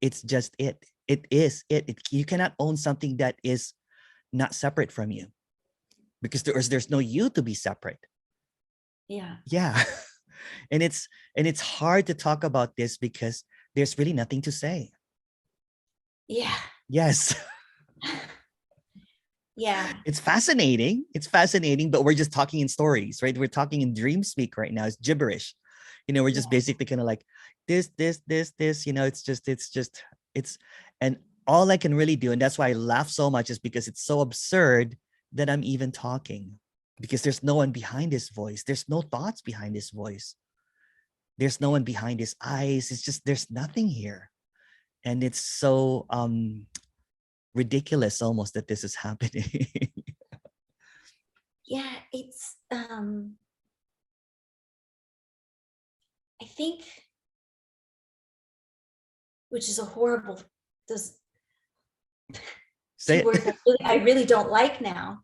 S2: it's just it. It is it. You cannot own something that is not separate from you because there's no you to be separate.
S1: Yeah.
S2: Yeah. And it's hard to talk about this because there's really nothing to say.
S1: Yeah.
S2: Yes.
S1: Yeah.
S2: It's fascinating. It's fascinating, but we're just talking in stories, right? We're talking in dream speak right now. It's gibberish. You know, we're just basically kind of like this, you know, it's and all I can really do, and that's why I laugh so much, is because it's so absurd that I'm even talking, because there's no one behind his voice. There's no thoughts behind his voice. There's no one behind his eyes. It's just, there's nothing here. And it's so ridiculous almost that this is happening.
S1: Yeah, it's I think, which is a horrible, those two words I really don't like now,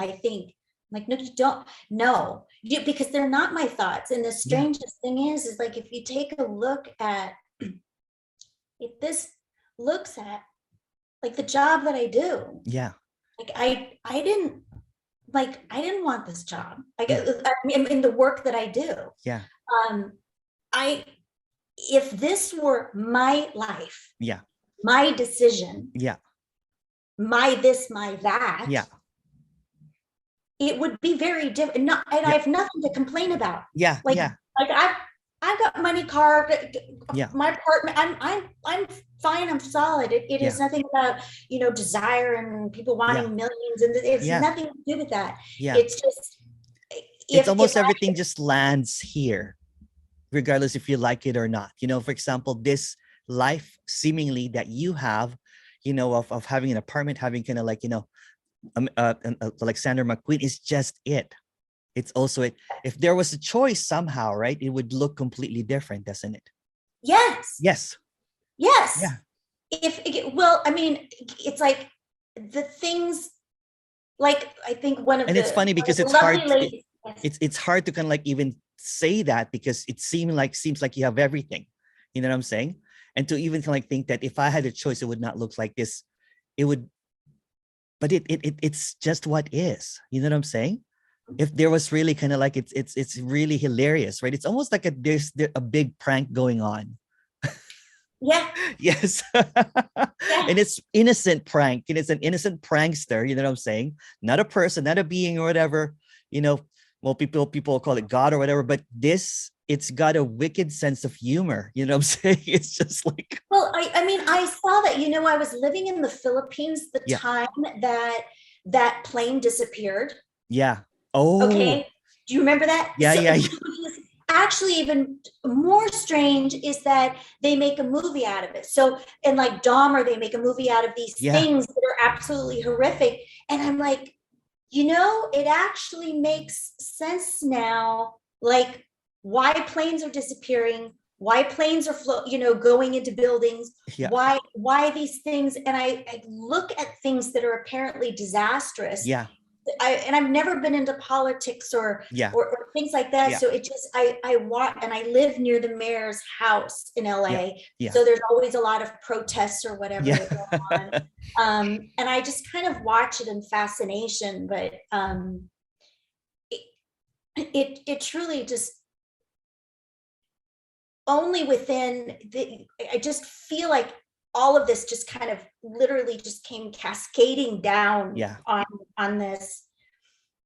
S1: I think. Like, no, you don't. No, because they're not my thoughts. And the strangest thing is like, if you take a look at, if this looks at like the job that I do.
S2: Yeah.
S1: Like I didn't want this job. I mean, in the work that I do.
S2: Yeah.
S1: If this were my life.
S2: Yeah.
S1: My decision.
S2: Yeah.
S1: My this, my that.
S2: Yeah.
S1: It would be very different. I have nothing to complain about.
S2: Yeah.
S1: Like I've got money, car, my apartment. I'm fine. I'm solid. It has nothing about, desire and people wanting millions, and it's nothing to do with that.
S2: Yeah.
S1: It's just,
S2: it's almost everything just lands here, regardless if you like it or not. For example, this life seemingly that you have, of having an apartment, having kind of like, Alexander McQueen is just it. It's also it. If there was a choice somehow, right, it would look completely different, doesn't it?
S1: Yes.
S2: Yes.
S1: Yes.
S2: Yeah.
S1: Well, I mean, it's like the things, like, I think
S2: it's funny because it's hard. It's hard to kind of like even say that, because it seems like you have everything. You know what I'm saying? And to even kind of like think that if I had a choice, it would not look like this. It would. But it's just what is. You know what I'm saying? If there was really kind of like, it's really hilarious, right? It's almost like there's a big prank going on.
S1: Yeah.
S2: Yes. And it's innocent prank. And it's an innocent prankster. You know what I'm saying? Not a person, not a being or whatever. Well, people call it God or whatever. But it's got a wicked sense of humor. You know what I'm saying? It's just like.
S1: Well, I mean, I saw that. I was living in the Philippines the time that plane disappeared.
S2: Yeah. Oh.
S1: Okay. Do you remember that?
S2: Yeah.
S1: Actually, even more strange is that they make a movie out of it. So, and like Dahmer, they make a movie out of these things that are absolutely horrific. And I'm like, it actually makes sense now, like why planes are disappearing, why planes are going into buildings, why these things. And I look at things that are apparently disastrous.
S2: Yeah.
S1: And I've never been into politics or things like that. So it just, I want, and I live near the mayor's house in LA. So there's always a lot of protests or whatever going on. And I just kind of watch it in fascination, but it truly just only within I just feel like all of this just kind of literally just came cascading down on this.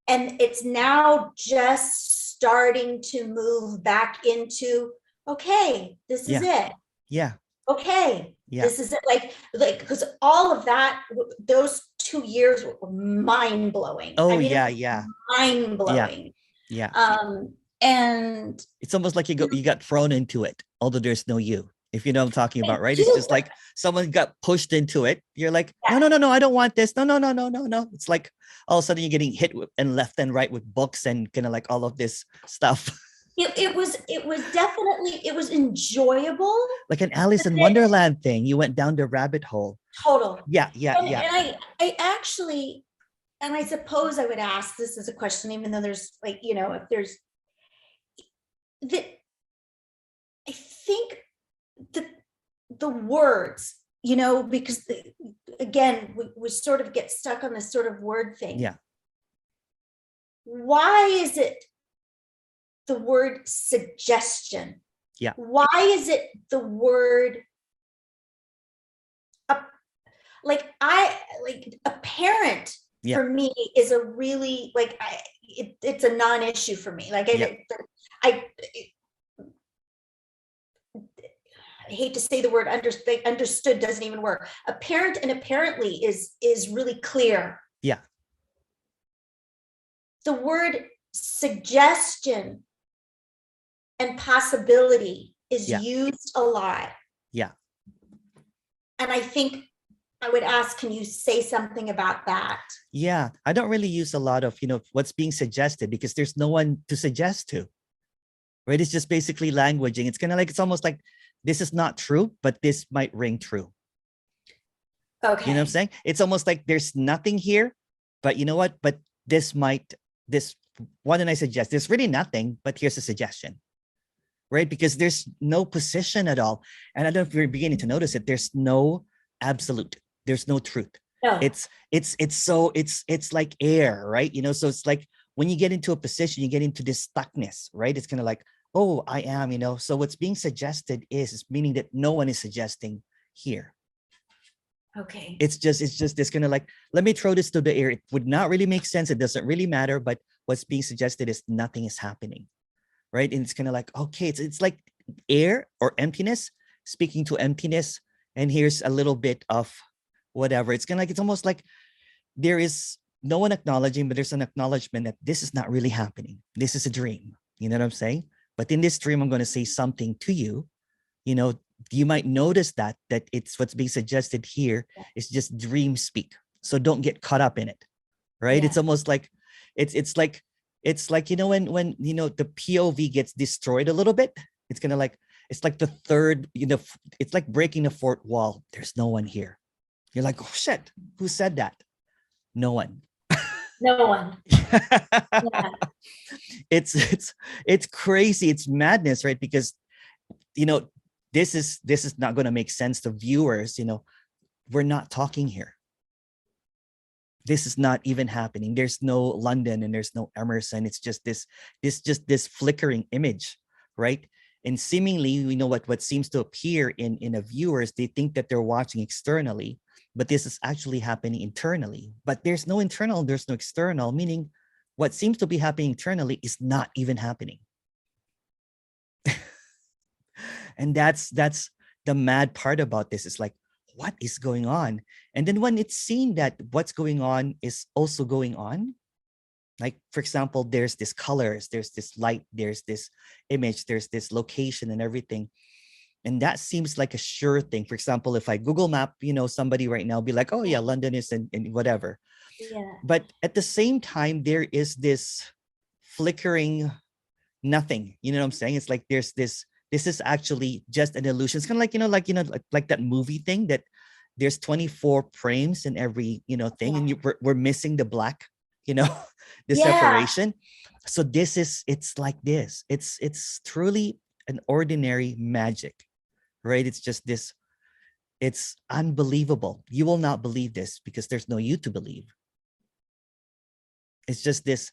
S1: And it's now just starting to move back into, okay, this is it.
S2: Yeah.
S1: Okay. Yeah. This is it. Like, because all of that, those 2 years were mind blowing.
S2: Oh, yeah.
S1: Mind blowing.
S2: Yeah.
S1: And
S2: it's almost like you got thrown into it, although there's no you. If you know what I'm talking about, right? It's just like someone got pushed into it. You're like, no, I don't want this. No. It's like all of a sudden you're getting hit and left and right with books and kind of like all of this stuff.
S1: It was definitely, it was enjoyable.
S2: Like an Alice in Wonderland thing. You went down the rabbit hole.
S1: Total.
S2: Yeah.
S1: And I actually, and I suppose I would ask this as a question, even though there's like, if there's that, I think the words, because again, we sort of get stuck on this sort of word thing.
S2: Yeah.
S1: Why is it the word suggestion?
S2: Yeah.
S1: Why is it the word like a parent for me is a really like it's a non-issue for me. Like hate to say the word understood doesn't even work. Apparent and apparently is really clear.
S2: Yeah.
S1: The word suggestion and possibility is used a lot.
S2: Yeah.
S1: And I think I would ask, can you say something about that?
S2: Yeah. I don't really use a lot of, what's being suggested because there's no one to suggest to, right? It's just basically languaging. It's kind of like, it's almost like this is not true, but this might ring true.
S1: Okay.
S2: You know what I'm saying? It's almost like there's nothing here, but you know what? But why don't I suggest? There's really nothing, but here's a suggestion, right? Because there's no position at all. And I don't know if you're beginning to notice it. There's no absolute. There's no truth.
S1: No.
S2: It's like air, right? So it's like when you get into a position, you get into this stuckness, right? It's kind of like, oh, I am, So what's being suggested is meaning that no one is suggesting here.
S1: Okay.
S2: It's just this kind of like, let me throw this to the air. It would not really make sense. It doesn't really matter. But what's being suggested is nothing is happening, right? And it's kind of like, okay, it's like air or emptiness speaking to emptiness. And here's a little bit of whatever. It's kind of like, it's almost like there is no one acknowledging, but there's an acknowledgement that this is not really happening. This is a dream. You know what I'm saying? But in this dream, I'm going to say something to you. You might notice that it's what's being suggested here is just dream speak. So don't get caught up in it, right? Yeah. It's almost like it's like when the POV gets destroyed a little bit. It's kind of like it's like the third, it's like breaking the fourth wall. There's no one here. You're like, oh shit, who said that? No one.
S1: No one. Yeah.
S2: It's crazy. It's madness, right? Because this is not going to make sense to viewers. We're not talking here. This is not even happening. There's no London and there's no Emerson. It's just this flickering image, right? And seemingly, what seems to appear in a viewers, they think that they're watching externally, but this is actually happening internally. But there's no internal, there's no external, meaning what seems to be happening internally is not even happening. And that's the mad part about this. Is like, what is going on? And then when it's seen that what's going on is also going on, like, for example, there's this colors, there's this light, there's this image, there's this location and everything. And that seems like a sure thing. For example, if I Google map, somebody right now be like, oh yeah, London is in whatever. Yeah. But at the same time, there is this flickering nothing. You know what I'm saying? It's like there's this is actually just an illusion. It's kind of like that movie thing that there's 24 frames in every, thing. And we're missing the black, the separation. So it's like this. It's truly an ordinary magic, right? It's just this, it's unbelievable. You will not believe this because there's no you to believe. It's just this,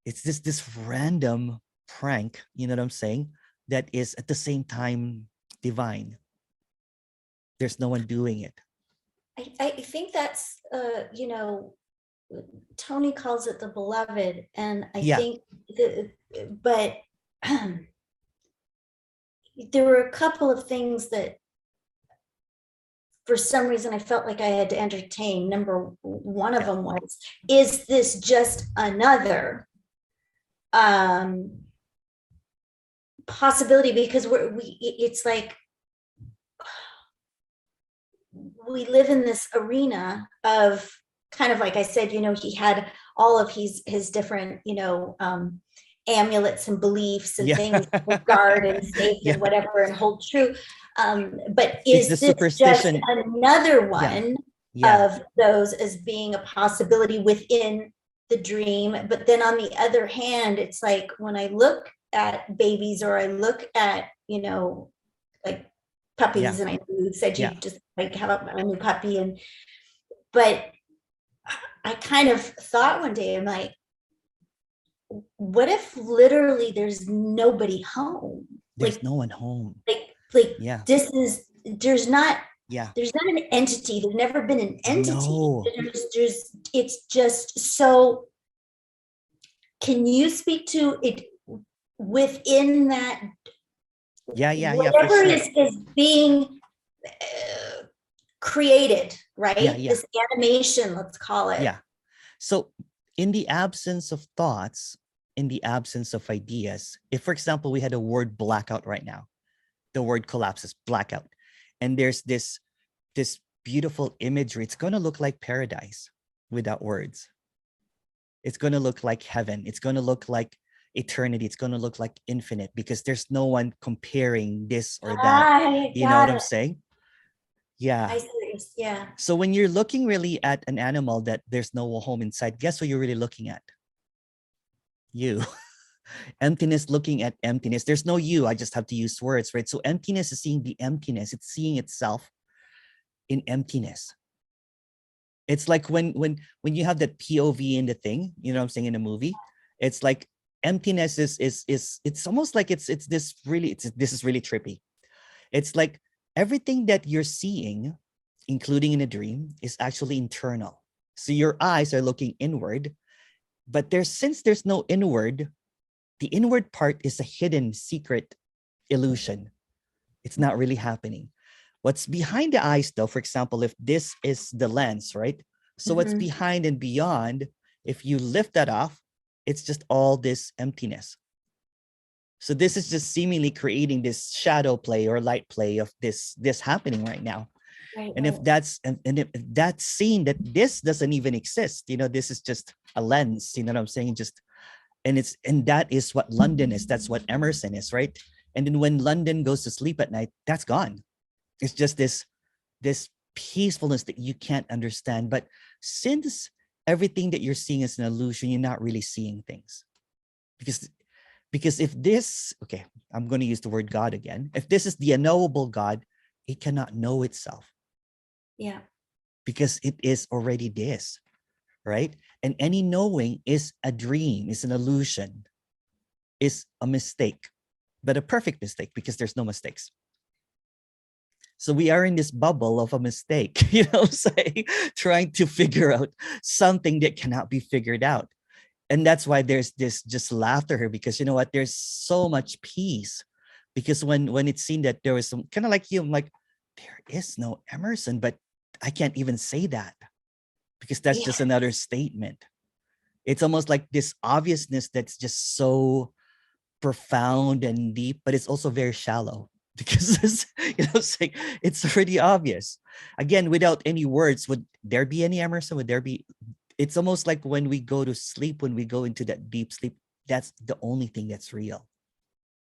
S2: this random prank, you know what I'm saying? That is at the same time divine. There's no one doing it.
S1: I think that's, Tony calls it the beloved. And I think, but there were a couple of things that for some reason I felt like I had to entertain. Number one of them was, is this just another possibility? Because it's like we live in this arena of kind of, like I said, he had all of his different, amulets and beliefs and things to guard and safe and whatever and hold true. But is this just another one of those as being a possibility within the dream? But then on the other hand, it's like when I look at babies or I look at, like puppies, and I know you said you just like have a new puppy, but I kind of thought one day, I'm like, what if literally there's nobody home?
S2: There's no one home.
S1: There's not an entity. There's never been an entity. No. It's just so. Can you speak to it within that
S2: Yeah, for
S1: whatever
S2: sure.
S1: is being created, right?
S2: Yeah.
S1: This animation, let's call it.
S2: Yeah. So in the absence of thoughts, in the absence of ideas, if for example we had a word blackout right now, the word collapses, blackout, and there's this beautiful imagery, it's going to look like paradise without words. It's going to look like heaven. It's going to look like eternity. It's going to look like infinite, because there's no one comparing this or that.
S1: I
S2: You know what
S1: got
S2: I'm
S1: it.
S2: saying? Yeah.
S1: I see. Yeah.
S2: So when you're looking really at an animal that there's no home inside, guess what you're really looking at? You. Emptiness, looking at emptiness. There's no you. I just have to use words, right? So emptiness is seeing the emptiness. It's seeing itself in emptiness. It's like when you have that POV in the thing, you know what I'm saying, in a movie, it's like emptiness is it's almost like it's this really, this is really trippy. It's like everything that you're seeing, including in a dream, is actually internal. So your eyes are looking inward, but since there's no inward, the inward part is a hidden secret illusion. It's not really happening. What's behind the eyes, though, for example, if this is the lens, right? So what's behind and beyond, if you lift that off, it's just all this emptiness. So this is just seemingly creating this shadow play or light play of this happening right now.
S1: Right,
S2: and if that's and if that's seen that this doesn't even exist, this is just a lens, you know what I'm saying? And that is what London is. That's what Emerson is, right? And then when London goes to sleep at night, that's gone. It's just this peacefulness that you can't understand. But since everything that you're seeing is an illusion, you're not really seeing things. Because if this, okay, I'm going to use the word God again. If this is the unknowable God, it cannot know itself.
S1: Yeah.
S2: Because it is already this, right? And any knowing is a dream, is an illusion, is a mistake, but a perfect mistake, because there's no mistakes. So we are in this bubble of a mistake, say, trying to figure out something that cannot be figured out. And that's why there's this just laughter here, because you know what? There's so much peace. Because when it's seen that there was some kind of like I'm like, there is no Emerson, but I can't even say that, because that's just another statement. It's almost like this obviousness that's just so profound and deep, but it's also very shallow, because it's already obvious. Again, without any words, would there be any Emerson? Would there be? It's almost like when we go to sleep, when we go into that deep sleep, that's the only thing that's real.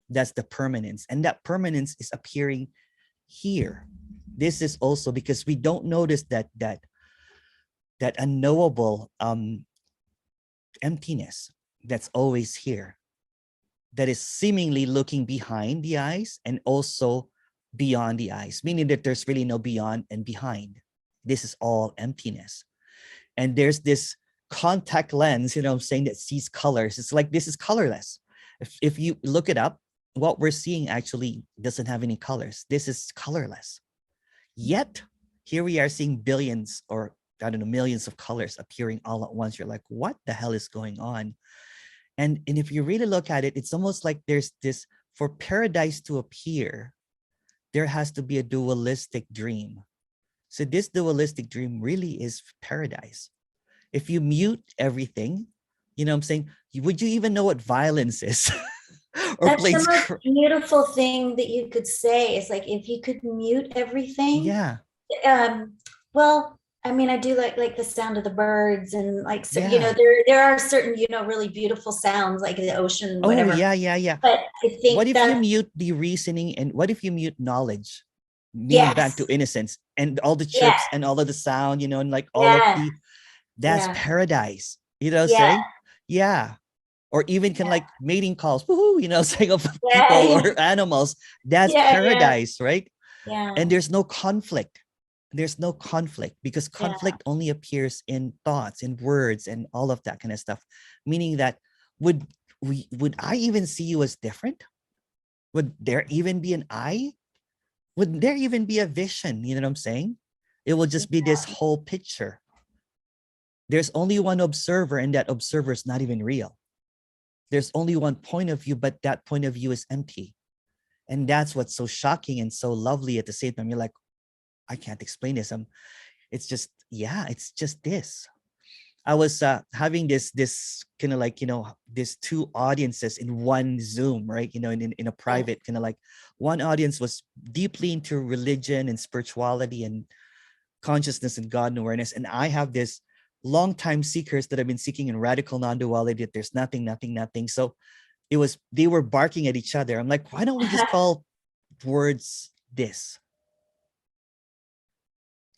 S2: That's the permanence, and that permanence is appearing here. This is also because we don't notice that unknowable emptiness that's always here, that is seemingly looking behind the eyes and also beyond the eyes, meaning that there's really no beyond and behind. This is all emptiness. And there's this contact lens, I'm saying, that sees colors. It's like this is colorless. If you look it up, what we're seeing actually doesn't have any colors. This is colorless. Yet, here we are seeing billions, or I don't know, millions of colors appearing all at once. You're like, what the hell is going on? And if you really look at it, it's almost like there's this, for paradise to appear, there has to be a dualistic dream. So this dualistic dream really is paradise. If you mute everything, I'm saying, would you even know what violence is? Or
S1: that's the
S2: plays
S1: most beautiful thing that you could say, is like, if you could mute everything.
S2: Yeah.
S1: Well, I mean, I do like the sound of the birds, and like, so,
S2: Yeah.
S1: there are certain, really beautiful sounds, like the ocean, whatever.
S2: Oh, yeah.
S1: But I
S2: What
S1: think
S2: if you mute the reasoning, and what if you mute knowledge, meaning back to innocence, and all the
S1: yes,
S2: chirps and all of the sound, and like all of
S1: yes,
S2: the, that's
S1: yeah,
S2: paradise,
S1: yeah,
S2: say? Yeah. Or even can like mating calls, woohoo, saying of
S1: yeah,
S2: people
S1: yeah,
S2: or animals, that's
S1: yeah,
S2: paradise, right?
S1: yeah,
S2: And there's no conflict. There's no conflict, because
S1: yeah.
S2: conflict only appears in thoughts, in words, and all of that kind of stuff. Meaning that would I even see you as different? Would there even be an I? Would there even be a vision? You know what I'm saying? It will just be this whole picture. There's only one observer, and that observer is not even real. There's only one point of view, but that point of view is empty. And that's what's so shocking and so lovely at the same time. You're like, I can't explain this. It's just, yeah, it's just this. I was having this kind of like, these two audiences in one Zoom, right? In a private kind of like, one audience was deeply into religion and spirituality and consciousness and God and awareness. And I have this long-time seekers that have been seeking in radical non-duality, that there's nothing, nothing, nothing. So they were barking at each other. I'm like, why don't we just call words this?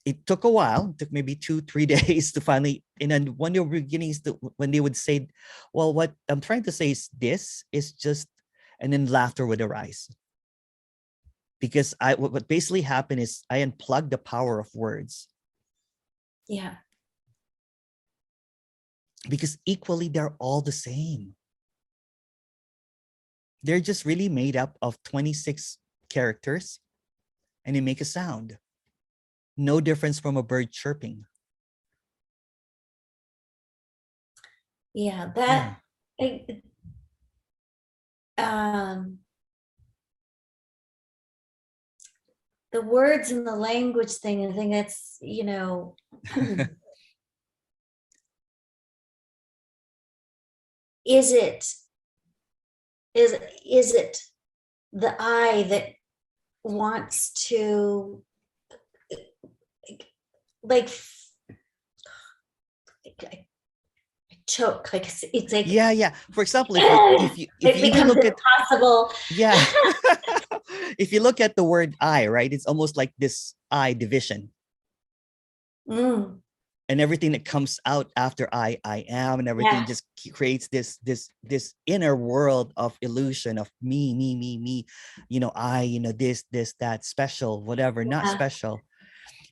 S2: It took a while. It took maybe 2-3 days to finally, and then one of the beginnings, when they would say, well, what I'm trying to say is this is just, and then laughter would arise. Because what basically happened is I unplugged the power of words.
S1: Yeah.
S2: Because equally, they're all the same. They're just really made up of 26 characters, and they make a sound. No difference from a bird chirping.
S1: Yeah, the words and the language thing, I think that's, is it the I that wants to, like, I choke, like it's like,
S2: yeah. For example, if you even look
S1: impossible.
S2: If you look at the word I, right, it's almost like this I division. And everything that comes out after I am, and everything just creates this inner world of illusion of me, I, this, that, special, whatever, not special.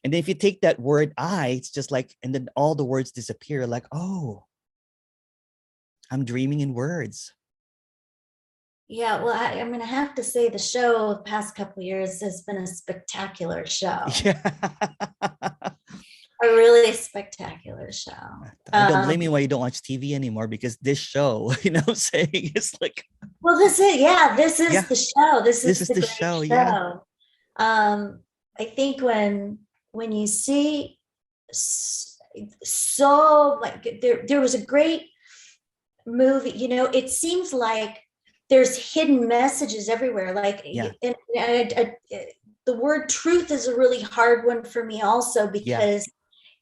S2: And then if you take that word I, it's just like, and then all the words disappear, like, oh, I'm dreaming in words.
S1: Yeah, well, I'm going to have to say the show the past couple of years has been a spectacular show.
S2: Yeah.
S1: A really spectacular show.
S2: Don't blame me why you don't watch TV anymore, because this show, what I'm saying, it's like,
S1: well, this is the show. This is the show. Yeah. I think when you see so, like, there was a great movie, it seems like there's hidden messages everywhere. Like, the word truth is a really hard one for me also, because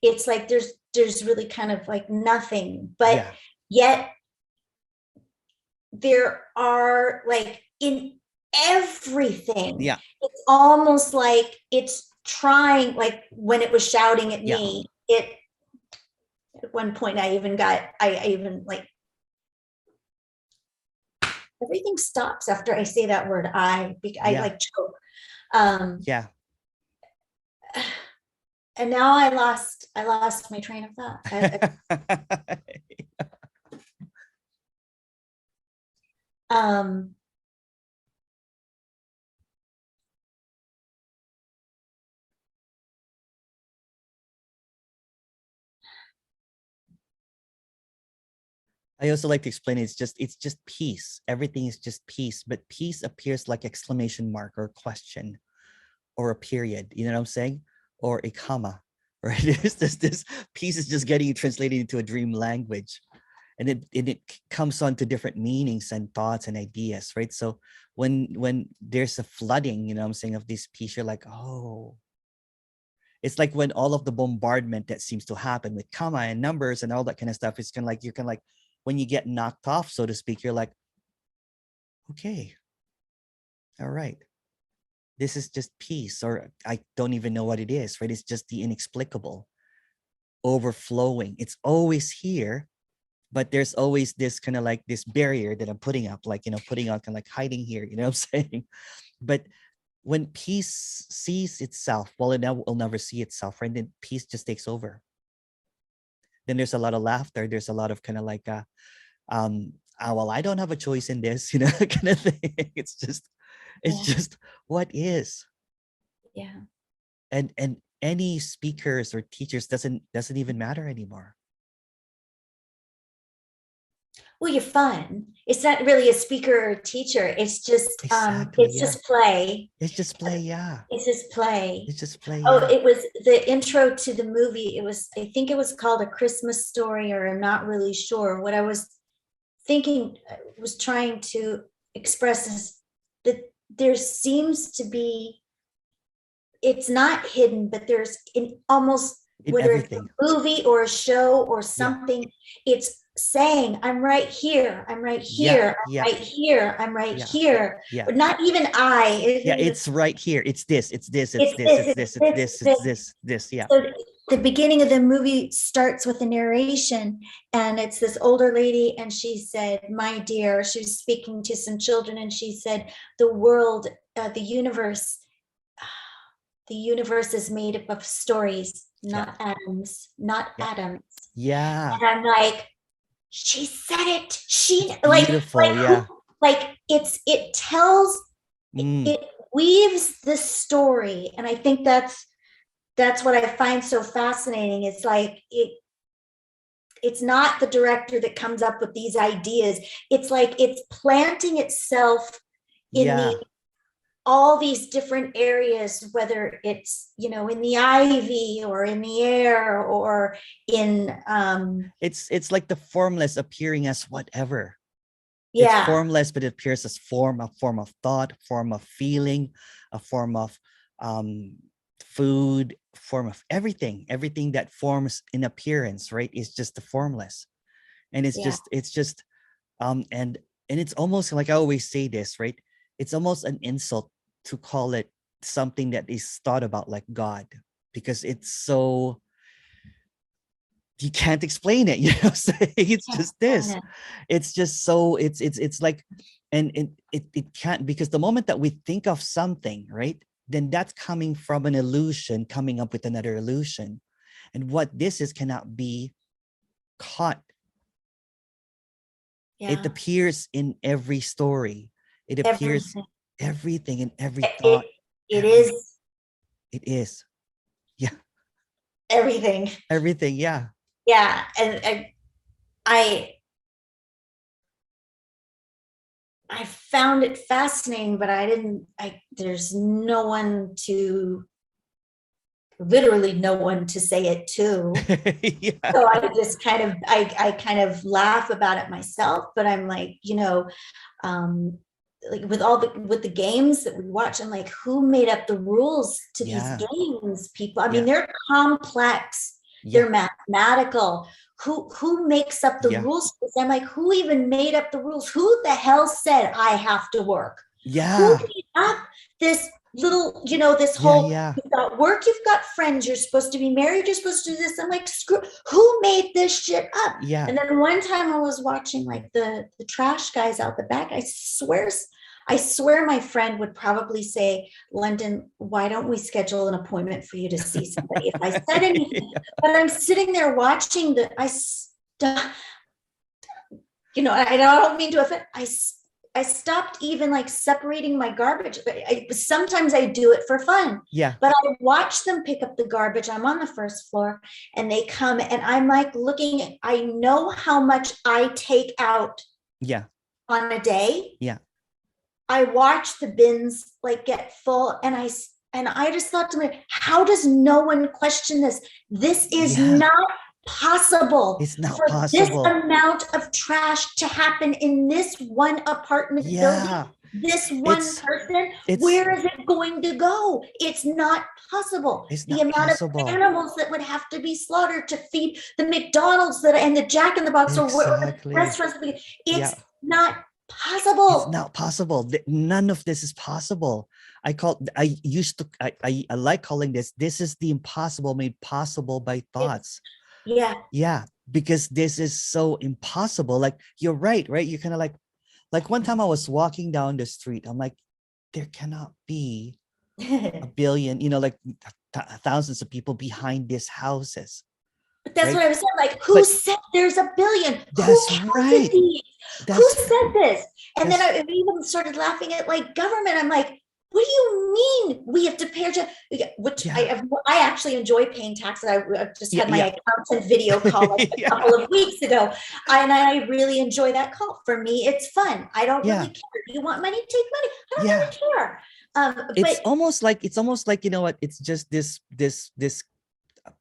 S1: it's like there's really kind of like nothing, but yet there are, like, in everything. It's almost like it's trying, like when it was shouting at me, it, at one point I even like, everything stops after I say that word I like choke. And now I lost my train of thought.
S2: I also like to explain it's just peace. Everything is just peace, but peace appears like exclamation mark or question or a period. You know what I'm saying? Or a comma, right? This peace is just getting translated into a dream language, and it comes on to different meanings and thoughts and ideas, right? So when there's a flooding, you know what I'm saying, of this peace, you're like, oh. It's like when all of the bombardment that seems to happen with comma and numbers and all that kind of stuff, it's kind of like, you're kind of like, when you get knocked off, so to speak, you're like, okay, all right, this is just peace, or I don't even know what it is, right? It's just the inexplicable overflowing. It's always here, but there's always this kind of like this barrier that I'm putting up, like, putting on, kind of like hiding here, you know what I'm saying? But when peace sees itself, well, it will never see itself, right? Then peace just takes over. Then there's a lot of laughter. There's a lot of kind of like, well, I don't have a choice in this, kind of thing. It's just what is.
S1: Yeah.
S2: And any speakers or teachers doesn't even matter anymore.
S1: well, you're fun. It's not really a speaker or a teacher. It's just
S2: Exactly.
S1: it's
S2: Yeah.
S1: just play.
S2: It's just play. Yeah.
S1: It's just play.
S2: It's just play.
S1: Oh,
S2: Yeah.
S1: it was the intro to the movie. It was, I think it was called A Christmas Story, or I'm not really sure. What I was thinking, was trying to express is that there seems to be, it's not hidden, but there's in almost,
S2: In
S1: whether it's
S2: everything.
S1: a movie or a show or
S2: Yeah.
S1: something, it's saying, I'm right here, I'm right
S2: Yeah.
S1: here,
S2: Yeah.
S1: I'm right here, I'm right
S2: Yeah.
S1: here.
S2: Yeah.
S1: But not even I.
S2: Yeah. It's right here. It's this. It's this. It's
S1: It's
S2: this.
S1: this,
S2: It's
S1: it's
S2: this. It's
S1: this,
S2: this.
S1: this.
S2: It's this. This. Yeah.
S1: So the beginning of the movie starts with a narration, and it's this older lady, and she said, my dear, she was speaking to some children, and she said, the world, the universe is made up of stories, not atoms, not
S2: Yeah.
S1: atoms.
S2: Yeah.
S1: And I'm like, she said it. She
S2: It's beautiful. Yeah.
S1: it tells, it weaves this story. And I think that's what I find so fascinating. It's like it's not the director that comes up with these ideas. It's like it's planting itself in
S2: Yeah.
S1: all these different areas, whether it's, in the ivy or in the air or in
S2: It's like the formless appearing as whatever.
S1: yeah.
S2: It's formless, but it appears as a form of thought, form of feeling, a form of food, form of everything that forms in appearance, right? Is just the formless. And it's
S1: Yeah.
S2: just and it's almost like, I always say this, right? It's almost an insult to call it something that is thought about like God, because it's so, you can't explain it, it's just this. It's just so, it's like, and it can't, because the moment that we think of something, right, then that's coming from an illusion coming up with another illusion, and what this is cannot be caught.
S1: Yeah.
S2: It appears in every story. It appears everything in every thought.
S1: It is.
S2: It is. Yeah.
S1: Everything.
S2: Everything. Yeah.
S1: Yeah. And I found it fascinating, but there's literally no one to say it to.
S2: Yeah.
S1: So I just I kind of laugh about it myself, but I'm like, like with the games that we watch, I'm like, who made up the rules to these games, people? I mean, they're complex, they're mathematical. Who makes up the rules? I'm like, who even made up the rules? Who the hell said I have to work?
S2: Yeah.
S1: Who made up this little, this whole, you've got work, you've got friends, you're supposed to be married, you're supposed to do this. I'm like, screw, who made this shit up?
S2: Yeah.
S1: And then one time I was watching like the trash guys out the back. I swear my friend would probably say, London, why don't we schedule an appointment for you to see somebody if I said anything? But I'm sitting there watching I don't mean to offend. I stopped even like separating my garbage. Sometimes I do it for fun.
S2: Yeah.
S1: But I watch them pick up the garbage. I'm on the first floor and they come and I'm like looking, I know how much I take out on a day.
S2: Yeah.
S1: I watch the bins like get full and I just thought to myself, how does no one question this? This is not possible.
S2: It's not
S1: for
S2: possible.
S1: This amount of trash to happen in this one apartment building, this one person, where is it going to go? It's not possible.
S2: It's
S1: the
S2: not
S1: amount
S2: possible.
S1: of animals that would have to be slaughtered to feed the McDonald's and the Jack in the Box or the restaurants. It's not possible.
S2: It's not possible. None of this is possible. I like calling this is the impossible made possible by thoughts. Yeah, because this is so impossible. Like, you're right? You kind of like one time I was walking down the street, I'm like, there cannot be a billion, like thousands of people behind these houses.
S1: But that's what I was saying. Like, who said there's a billion?
S2: That's right.
S1: Who said this? And then I even started laughing at like government. I'm like, what do you mean we have to pay our which I actually enjoy paying taxes. I just had my accountant video call like a couple of weeks ago, and I really enjoy that call. For me, it's fun. I don't really care. You want money, take money. I don't really care.
S2: It's almost like, you know what, it's just this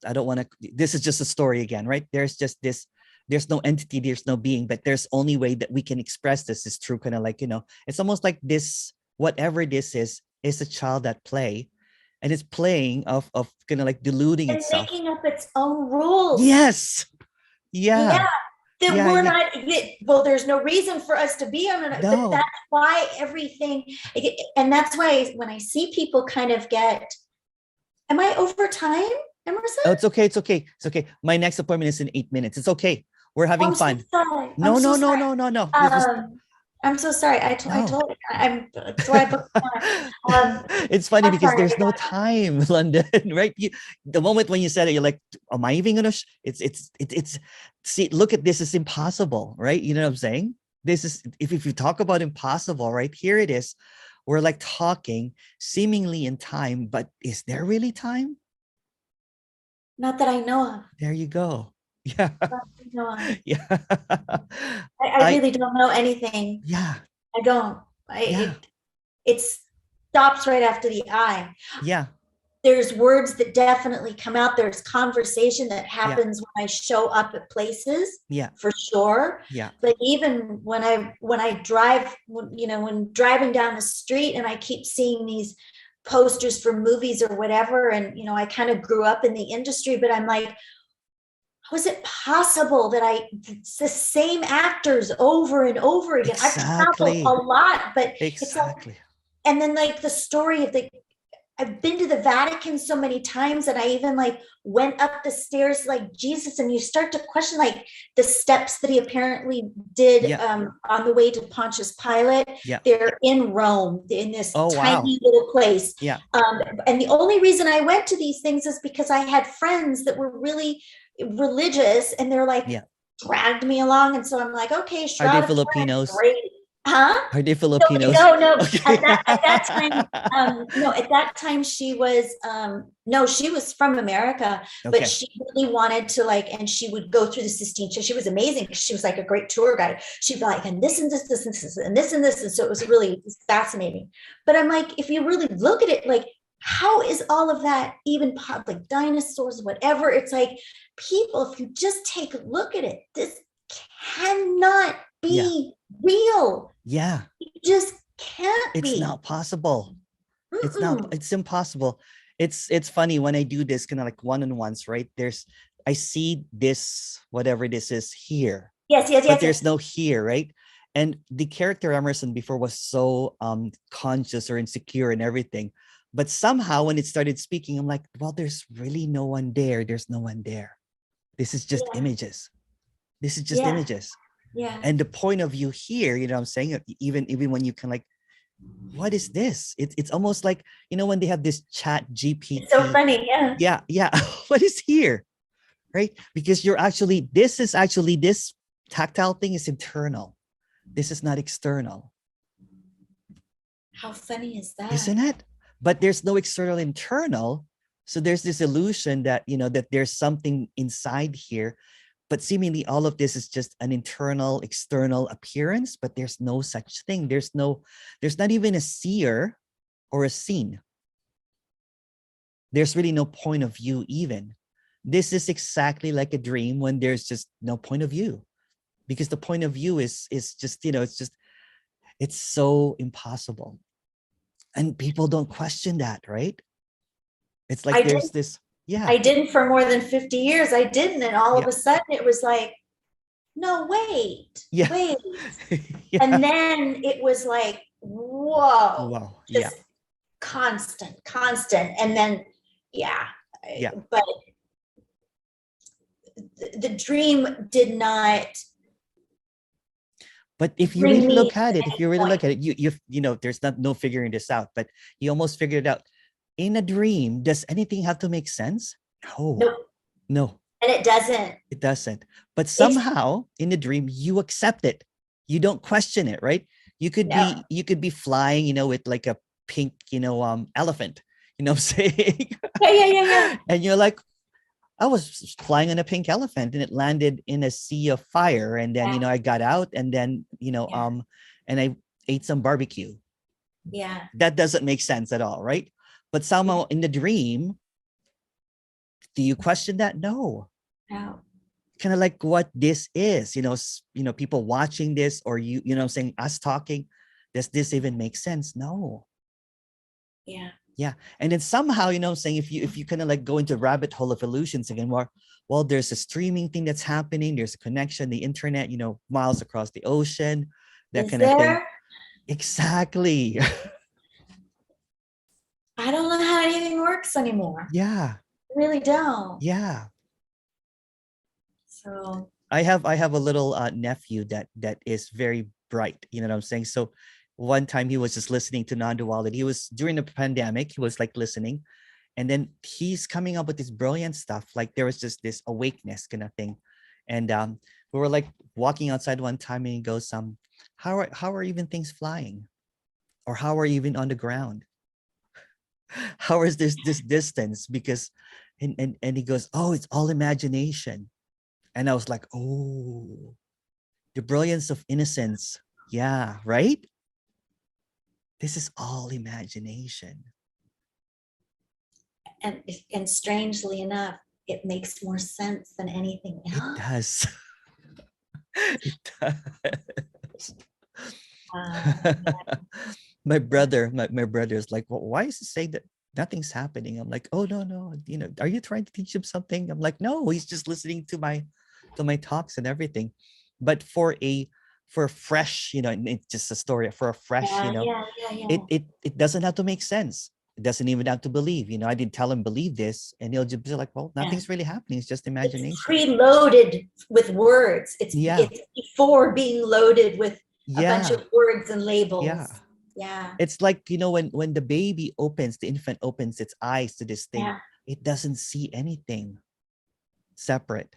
S2: I don't want to, this is just a story again, right? There's just this, there's no entity, there's no being, but there's only way that we can express this is through kind of like, you know, it's almost like this, whatever this is a child at play, and it's playing of kind of like deluding
S1: and
S2: itself,
S1: making up its own rules.
S2: Yes. Yeah.
S1: That we're not, well, there's no reason for us to be on it, but that's why everything, and that's why when I see people kind of get, am I over time, Emerson?
S2: Oh, it's okay. My next appointment is in 8 minutes. It's okay. We're having fun.
S1: So
S2: no.
S1: I'm so sorry. I told that's why I booked
S2: it's funny because there's no time, London, right? The moment when you said it, you're like, am I even gonna it's see, look at this, is impossible, right? You know what I'm saying? This is, if you talk about impossible, right? Here it is. We're like talking seemingly in time, but is there really time?
S1: Not that I know of.
S2: There you go. Yeah. Yeah.
S1: I really don't know anything.
S2: Yeah.
S1: I don't. It stops right after the I.
S2: Yeah.
S1: There's words that definitely come out. There's conversation that happens when I show up at places.
S2: Yeah.
S1: For sure.
S2: Yeah.
S1: But even when I drive, when driving down the street and I keep seeing these posters for movies or whatever, and I kind of grew up in the industry, but I'm like, how is it possible that it's the same actors over and over again?
S2: Exactly.
S1: I've traveled a lot, but
S2: exactly.
S1: And then like the story of I've been to the Vatican so many times that I even like went up the stairs like Jesus, and you start to question like the steps that he apparently did on the way to Pontius Pilate. They're in Rome, in this tiny little place. And the only reason I went to these things is because I had friends that were really religious, and they're like dragged me along, and so I'm like, okay,
S2: are they Filipinos?
S1: Great. Huh?
S2: Are they Filipinos?
S1: No.
S2: Okay.
S1: At that time, at that time she was she was from America, but she really wanted to and she would go through the Sistine Church. She was amazing. She was like a great tour guide. She'd be like, and this and this and this and this and this, and so it was really fascinating. But I'm like, if you really look at it, like, how is all of that even like dinosaurs, whatever? It's like, people, if you just take a look at it, this cannot be real.
S2: Yeah.
S1: It just can't be.
S2: It's not possible. It's impossible. It's funny when I do this kind of like one-on-ones, right? I see this, whatever this is here.
S1: Yes.
S2: But there's no here, right? And the character Emerson before was so conscious or insecure and everything. But somehow when it started speaking, I'm like, well, there's really no one there. There's no one there. This is just images. This is just images.
S1: Yeah.
S2: And the point of view here, you know what I'm saying? Even when you can like, what is this? It's almost like, when they have this chat GPT.
S1: It's so funny.
S2: Yeah. What is here? Right? Because this tactile thing is internal. This is not external.
S1: How funny is that?
S2: Isn't it? But there's no external internal. So there's this illusion that, that there's something inside here. But seemingly all of this is just an internal, external appearance, but there's no such thing. There's not even a seer or a seen. There's really no point of view even. This is exactly like a dream when there's just no point of view. Because the point of view is just, it's so impossible. And people don't question that, right? It's like this. Yeah.
S1: I didn't for more than 50 years. I didn't. And all of a sudden it was like, no, wait. And then it was like, whoa. Just constant. And then, but the dream did not.
S2: But if you really look at it, you there's no figuring this out, but you almost figured it out. In a dream, does anything have to make sense? No.
S1: And it doesn't.
S2: It doesn't. But somehow in the dream, you accept it. You don't question it, right? You could be flying, with like a pink, elephant, what I'm saying?
S1: Yeah.
S2: And you're like, I was flying on a pink elephant and it landed in a sea of fire. And then, I got out and then, and I ate some barbecue.
S1: Yeah.
S2: That doesn't make sense at all, right? But somehow in the dream, do you question that? No.
S1: No.
S2: Kind of like what this is, people watching this, or I'm saying us talking. Does this even make sense? No.
S1: Yeah.
S2: Yeah. And then somehow, I'm saying, if you kind of like go into rabbit hole of illusions again, well, there's a streaming thing that's happening. There's a connection, the internet, miles across the ocean, that
S1: Is
S2: kind of thing.
S1: there?
S2: Exactly.
S1: I don't know how anything works anymore.
S2: Yeah.
S1: I really don't.
S2: Yeah.
S1: So
S2: I have a little nephew that is very bright. You know what I'm saying? So one time he was just listening to Non-Duality. He was during the pandemic. He was like listening, and then he's coming up with this brilliant stuff. Like there was just this awakeness kind of thing, and we were like walking outside one time, and he goes, how are even things flying, or how are you even on the ground? How is this distance? Because, and he goes, oh, it's all imagination. And I was like, oh, the brilliance of innocence. Yeah, right? This is all imagination.
S1: and strangely enough, it makes more sense than anything else.
S2: It does. It does. My brother's like, well, why is he saying that nothing's happening? I'm like, oh no, are you trying to teach him something? I'm like, no, he's just listening to my talks and everything. But for fresh, it's just a story for a fresh,
S1: Yeah.
S2: it doesn't have to make sense. It doesn't even have to believe. I didn't tell him believe this, and he'll just be like, well, nothing's really happening. It's just imagination.
S1: It's preloaded with words. It's before being loaded with a bunch of words and labels. Yeah.
S2: It's like, when the baby opens, the infant opens its eyes to this thing, it doesn't see anything separate,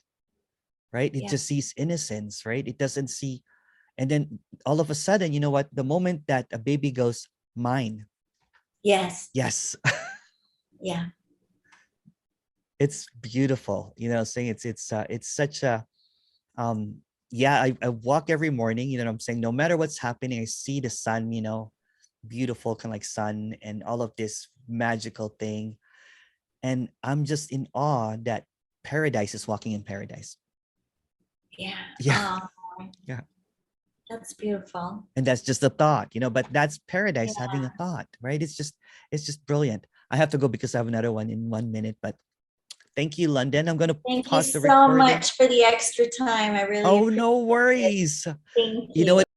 S2: right? It just sees innocence, right? It doesn't see. And then all of a sudden, you know what? The moment that a baby goes, mine.
S1: Yes. Yeah.
S2: It's beautiful, saying it's such a, I walk every morning, what I'm saying, no matter what's happening, I see the sun, beautiful, kind of like sun and all of this magical thing. And I'm just in awe that paradise is walking in paradise.
S1: Yeah.
S2: Yeah. Yeah.
S1: That's beautiful.
S2: And that's just a thought, but that's paradise having a thought, right? It's just brilliant. I have to go because I have another one in 1 minute, but thank you, London. I'm going to pause the recording.
S1: Thank you so much for the extra time. I really appreciate
S2: no worries.
S1: Thank you.
S2: What?